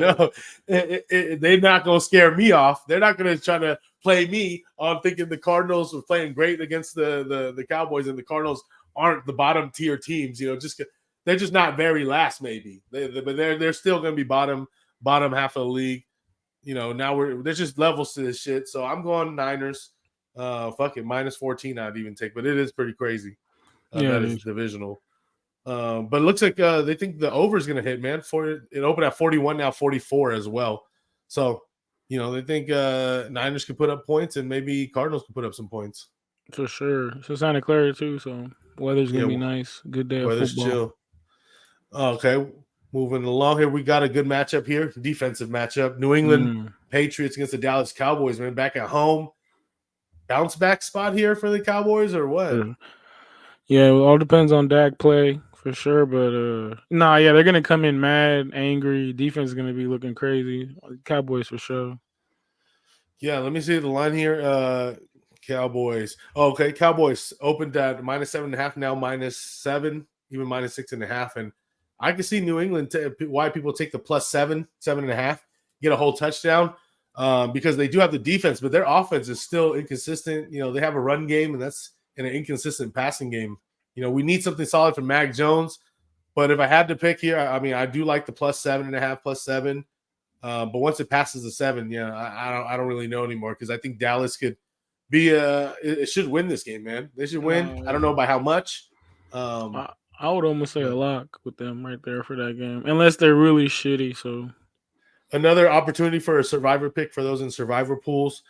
they're not going to scare me off. They're not going to try to play me on thinking the Cardinals were playing great against the Cowboys, and the Cardinals aren't the bottom tier teams. They're just not very last, maybe. But they're still going to be bottom half of the league. Now there's just levels to this shit. So I'm going Niners. Fuck it, -14 I'd even take, but it is pretty crazy. Yeah, that it is is. divisional. But it looks like they think the over is going to hit, man. It opened at 41, now 44 as well. So, they think Niners could put up points and maybe Cardinals could put up some points. For sure. It's Santa Clara too, so weather's gonna be Yeah, nice. Good day of weather's football. chill. Okay, moving along here, we got a good matchup here. Defensive matchup. New England Patriots against the Dallas Cowboys, man. Back at home. Bounce back spot here for the Cowboys or what? Yeah, it all depends on Dak play for sure. But they're gonna come in mad, angry. Defense is gonna be looking crazy. Cowboys for sure. Yeah, let me see the line here. Cowboys. Okay, Cowboys opened at -7.5, now -7, even -6.5. And I can see New England why people take the +7, 7.5, get a whole touchdown. Because they do have the defense, but their offense is still inconsistent. They have a run game, and that's in an inconsistent passing game. We need something solid from Mac Jones. But if I had to pick here, I mean, I do like the +7.5, +7. But once it passes the 7, I don't really know anymore because I think Dallas could be it should win this game, man. They should win. I don't know by how much. I would almost say a lock with them right there for that game, unless they're really shitty. So another opportunity for a survivor pick for those in survivor pools.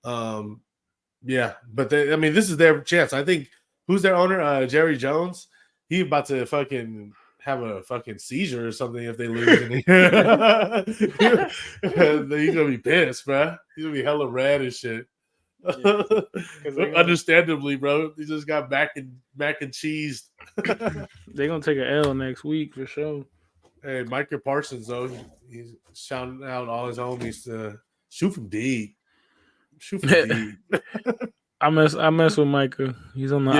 Yeah, but this is their chance. I think who's their owner? Jerry Jones. He about to fucking have a fucking seizure or something if they lose. And he's gonna be pissed, bro. He's gonna be hella red and shit. Yeah, understandably, bro. He just got mac and cheese. They're gonna take an L next week for sure. Hey, Micah Parsons though, he's shouting out all his homies to shoot from deep. Shoot from deep. I mess with Micah. He's on the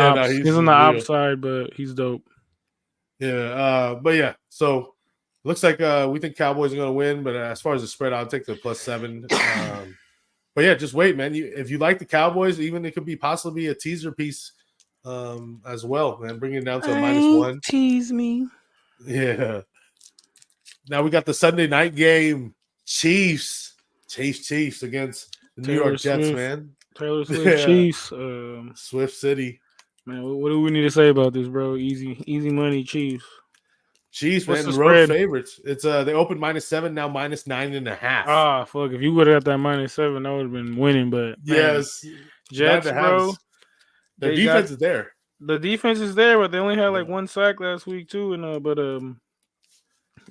he's on the ops side, but he's dope. Yeah, but yeah, so looks like we think Cowboys are going to win, but as far as the spread, I'll take the +7. But yeah, just wait, man. If you like the Cowboys, even it could be possibly a teaser piece as well, man. Bring it down to a -1. Tease me. Yeah. Now we got the Sunday night game, Chiefs against the New York Jets, man. Taylor Swift, Chiefs, Swift City. Man, what do we need to say about this, bro? Easy money, Chiefs. Chiefs, man, the road favorites. It's they opened -7, now -9.5. Ah, fuck! If you would have got that -7, I would have been winning. But yes, Jets, bro. Their defense is there. The defense is there, but they only had like 1 sack last week too. And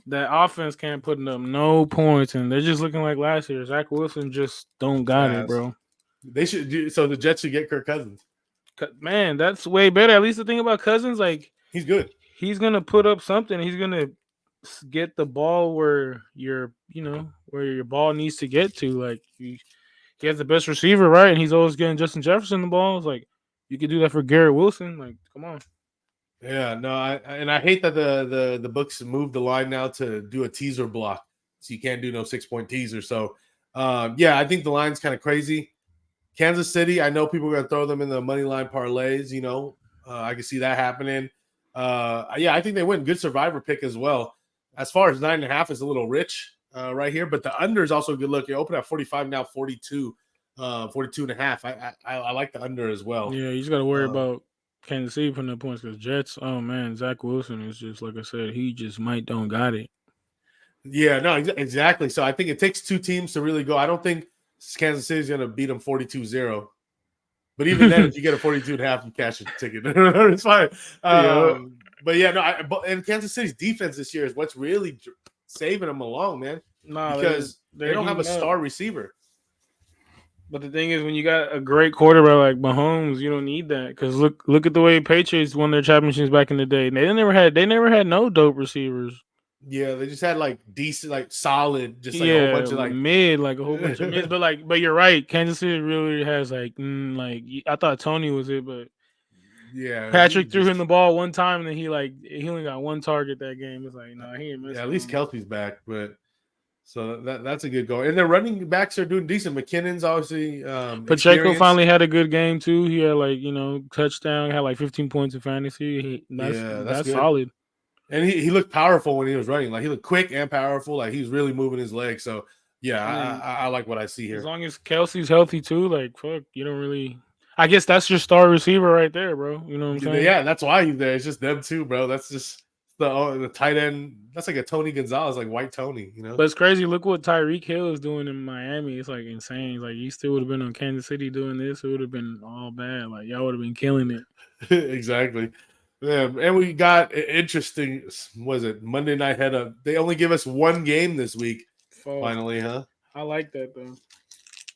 that offense can't put up no points, and they're just looking like last year. Zach Wilson just don't got it, bro. They should do so. The Jets should get Kirk Cousins. Man, that's way better. At least the thing about Cousins, like he's good. He's gonna put up something. He's gonna get the ball where your ball needs to get to. Like he has the best receiver, right? And he's always getting Justin Jefferson the ball. It's like you could do that for Garrett Wilson. Like, come on. Yeah, no, I hate that the books moved the line now to do a teaser block, so you can't do no 6-point teaser. So, yeah, I think the line's kind of crazy. Kansas City, I know people are gonna throw them in the money line parlays. I can see that happening. Yeah, I think they win. Good survivor pick as well. As far as 9.5 is a little rich right here, but the under is also a good look. You open at 45, now 42, 42.5. I like the under as well. Yeah, you just got to worry about Kansas City putting up points because Jets. Oh man, Zach Wilson is just like I said. He just don't got it. Yeah, no, exactly. So I think it takes two teams to really go. I don't think Kansas City is going to beat them 42-0. But even then, if you get a 42.5, you cash your ticket. It's fine. But yeah, no. And Kansas City's defense this year is what's really saving them along, man. Because they don't have a star receiver. But the thing is, when you got a great quarterback like Mahomes, you don't need that. Because look at the way Patriots won their championships back in the day. They never had no dope receivers. Yeah, they just had like decent, like solid, just like a whole bunch of like mid, like a whole bunch of mids. But you're right. Kansas City really has like I thought Tony was it, but yeah, Patrick threw him the ball one time and then he only got one target that game. It's like he ain't missing. Yeah, at least Kelsey's back, but so that's a good goal. And their running backs are doing decent. McKinnon's obviously Pacheco finally had a good game too. He had touchdown, had like 15 points in fantasy. That's solid. And he looked powerful when he was running. Like he looked quick and powerful. Like he was really moving his legs. So yeah, I like what I see here. As long as Kelsey's healthy too, like fuck, you don't really. I guess that's your star receiver right there, bro. You know what I'm saying? Yeah, that's why he's there. It's just them two, bro. That's just the tight end. That's like a Tony Gonzalez, like white Tony, you know? But it's crazy. Look what Tyreek Hill is doing in Miami. It's like insane. Like he still would have been on Kansas City doing this. It would have been all bad. Like y'all would have been killing it. Exactly. Yeah, and we got interesting. Was it Monday night head up? They only give us one game this week. Fuck. Finally, huh? I like that though.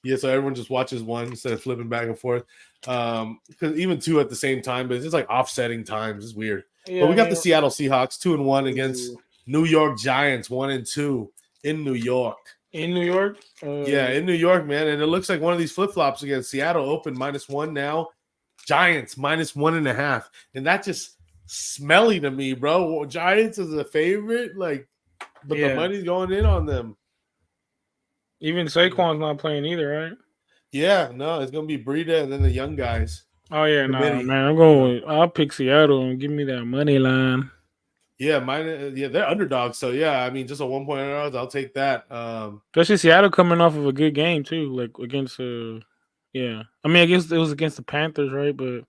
Yeah, so everyone just watches one instead of flipping back and forth. Because even two at the same time, but it's just like offsetting times. It's weird. Yeah, But we I got the mean, Seattle Seahawks 2-1 against ooh. New York Giants 1-2 in New York. In New York. Yeah, in New York, man. And it looks like one of these flip flops against Seattle open -1 now. Giants -1.5. And that just smelly to me, bro. Giants is a favorite, like, but the Yeah. money's going in on them. Even Saquon's not playing either, right? Yeah, no, it's gonna be Breida and then the young guys. Oh yeah, nah, Committee. man. I'm going. I'll pick Seattle and give me that money line. Yeah, they're underdogs. So yeah, I mean, just a 1 point underdogs, I'll take that. Especially Seattle coming off of a good game too, like against yeah. I mean, I guess it was against the Panthers, right? But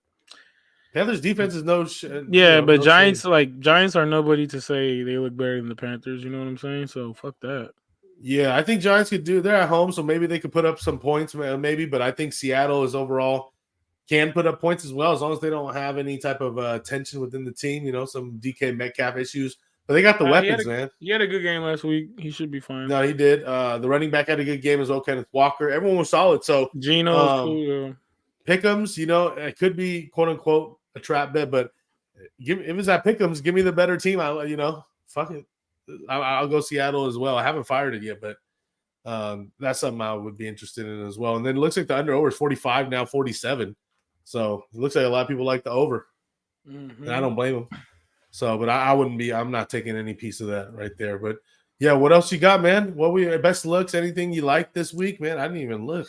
Panthers defense is no, yeah, but no shame. Giants are nobody to say they look better than the Panthers. You know what I'm saying? So fuck that. Yeah, I think Giants could do. They're at home, so maybe they could put up some points, maybe. But I think Seattle is overall can put up points as well, as long as they don't have any type of tension within the team. You know, some DK Metcalf issues, but they got the weapons, man. He had a good game last week. He should be fine. No, he did. The running back had a good game as well. Kenneth Walker, everyone was solid. So Geno's cool. Pick'ems, you know, it could be quote unquote a trap bet, but if it's at Pick'ems, give me the better team. Fuck it. I'll go Seattle as well. I haven't fired it yet, but that's something I would be interested in as well. And then it looks like the over is 45 now, 47. So it looks like a lot of people like the over, and I don't blame them. So, but I wouldn't be. I'm not taking any piece of that right there. But yeah, what else you got, man? What were your best looks? Anything you liked this week, man? I didn't even look.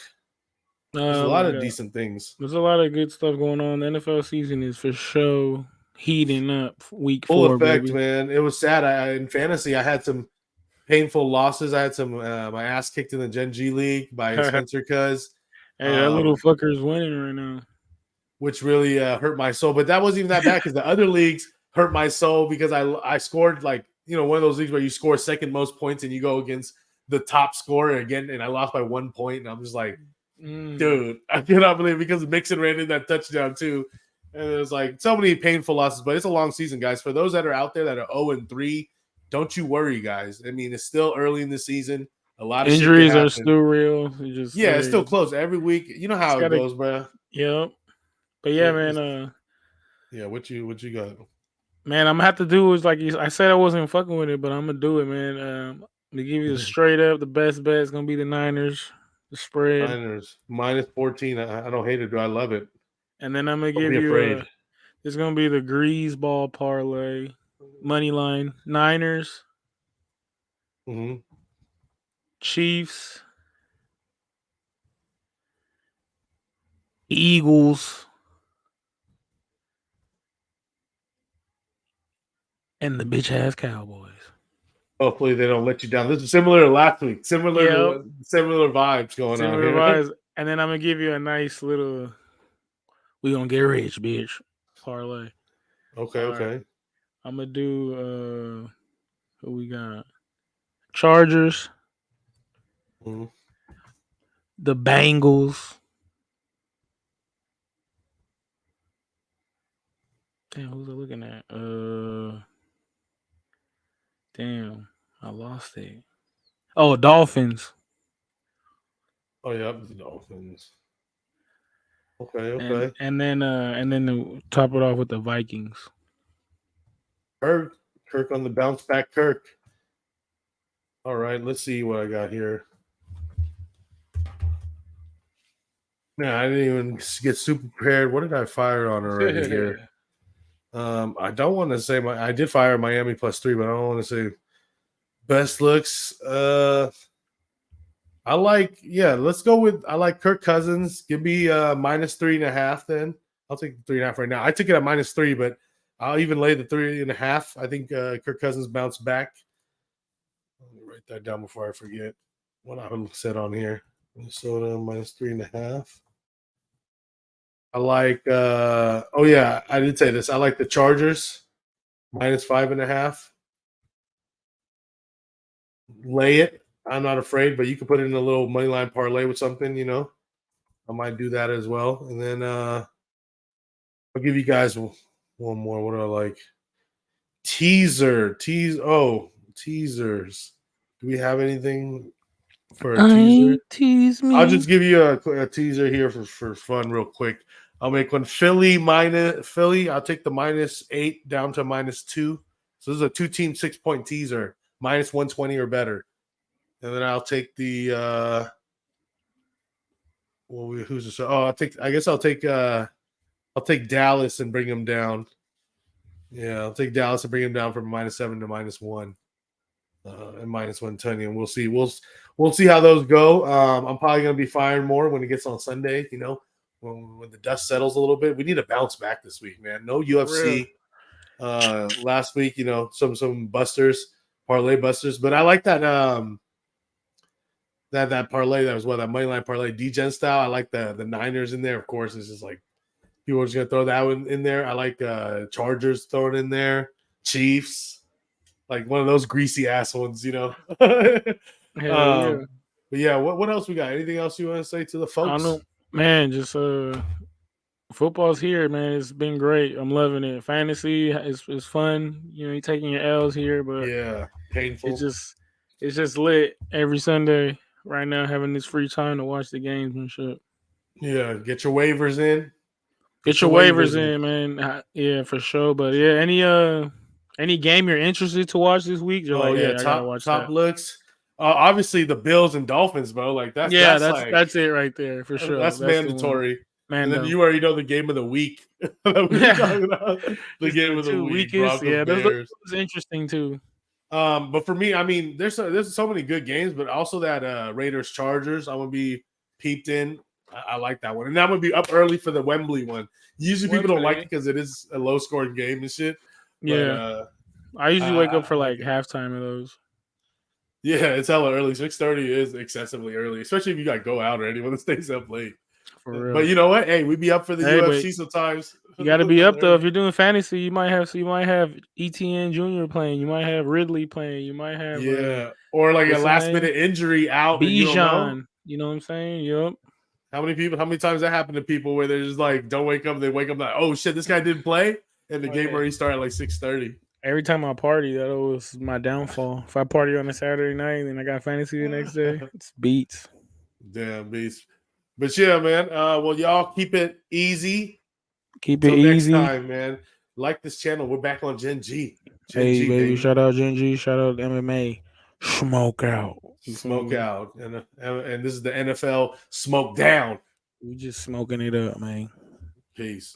There's a lot of decent things. There's a lot of good stuff going on. The NFL season is for sure heating up. Week Full 4, effect, baby. man. It was sad. In fantasy, I had some painful losses. I had some my ass kicked in the Gen G League by Spencer Cuz. Hey, that little fucker is winning right now, which really hurt my soul. But that wasn't even that bad because the other leagues hurt my soul because I scored like one of those leagues where you score second most points and you go against the top scorer again, and I lost by 1 point, and I'm just like, dude, I cannot believe it because Mixon ran in that touchdown too. And it was like so many painful losses, but it's a long season, guys. For those that are out there that are 0-3, don't you worry, guys. I mean, it's still early in the season. A lot of injuries are still real. It's still close every week. You know how it goes, bro. Yep. But yeah, man. Yeah, what you got? Man, I'm gonna have to do is like I said I wasn't fucking with it, but I'm gonna do it, man. To give you the straight up, the best bet is gonna be the Niners, the spread. Niners -14. I don't hate it, dude. I love it. And then I'm gonna give you it's gonna be the Grease Ball parlay, money line, Niners, Chiefs, Eagles, and the bitch ass Cowboys. Hopefully they don't let you down. This is similar to last week. Similar vibes going on here. Vibes. And then I'm gonna give you a nice little we gonna get rich, bitch. Parlay. Okay, okay. Right. I'm gonna do who we got? Chargers. The Bengals. Damn, who's I looking at? Damn, I lost it. Oh, Dolphins. Oh yeah, the Dolphins. Okay. And then to top it off with the Vikings. Kirk on the bounce back. Kirk. All right, let's see what I got here. Man, I didn't even get super prepared. What did I fire on already here? I don't want to say I did fire Miami +3, but I don't want to say best looks. Let's go with I like Kirk Cousins. Give me -3.5 then. I'll take the 3.5 right now. I took it at -3, but I'll even lay the 3.5. I think Kirk Cousins bounced back. Let me write that down before I forget what I said on here. Minnesota -3.5. I like. Oh yeah, I did say this. I like the Chargers -5.5. Lay it. I'm not afraid, but you can put it in a little money line parlay with something. I might do that as well. And then I'll give you guys one more. What do I like? Teasers. Do we have anything for a teaser? Tease I'll me. just give you a teaser here for fun, real quick. I'll make one Philly. I'll take the -8 down to -2. So this is a 2-team 6-point teaser, -120 or better. And then I'll take the who's the show? Oh, I'll take Dallas and bring them down. Yeah, I'll take Dallas and bring them down from -7 to -1. And -120, and we'll see. We'll see how those go. I'm probably gonna be firing more when it gets on Sunday. When the dust settles a little bit. We need to bounce back this week, man. No For real. UFC. Last week, some busters, parlay busters, but I like that. That parlay that was that moneyline parlay DGen style. I like the Niners in there. Of course, it's just like people are just gonna throw that one in there. I like Chargers throwing in there. Chiefs. Like one of those greasy ass ones. Hell yeah. But yeah, what else we got? Anything else you want to say to the I don't folks? know, man. Just football's here, man. It's been great. I'm loving it. Fantasy is fun. You're taking your L's here, but Yeah, it's painful. just it's just lit every Sunday right now. Having this free time to watch the games and shit. Yeah, get your waivers in. Get your waivers in, man. Yeah, for sure. But yeah, any game you're interested to watch this week, you're Oh like, yeah, hey, I gotta top watch top that. looks. Obviously the Bills and Dolphins, bro. Like that's Yeah, that's that's like that's it right there for sure. that's That's the one. mandatory. And then Mando. you already know the game of the week that we were Yeah, talking about. The just game the of the two week, weakest. Broncos Yeah, those Bears. was interesting too. But for me, I mean, there's so many good games, but also that Raiders Chargers, I'm gonna be peeped in. I like that one, and I'm gonna be up early for the Wembley one. Usually, people don't like Wembley. it because it is a low scoring game and shit. But Yeah, I usually wake up I for like like it. halftime of those. Yeah, it's hella early. 6:30 is excessively early, especially if you got to go out or anyone that stays up late. For But real. you know what? Hey, we be up for the Hey, but UFC sometimes. you got to be Hella up though. If early. you're doing fantasy, you might have ETN Junior playing. You might have Ridley playing. You might have Yeah, or like a what's his last name? minute injury out, and you don't know. Bijan. You know what I'm saying? Yup. How many times that happened to people where they're just like, don't wake up, they wake up like, oh shit, this guy didn't play, and the Oh game yeah. already started at like 6:30. Every time I party, that was my downfall. If I party on a Saturday night and I got fantasy the next day, it's beats. Damn beast. But yeah, man. Well, y'all keep it easy. Keep it Till next easy. time, man. Like this channel. We're back on Gen G. Gen Hey G, baby, baby. shout out Gen G, shout out MMA. Smoke out. You feel Smoke me? out. And this is the NFL SmokeDown. We just smoking it up, man. Peace.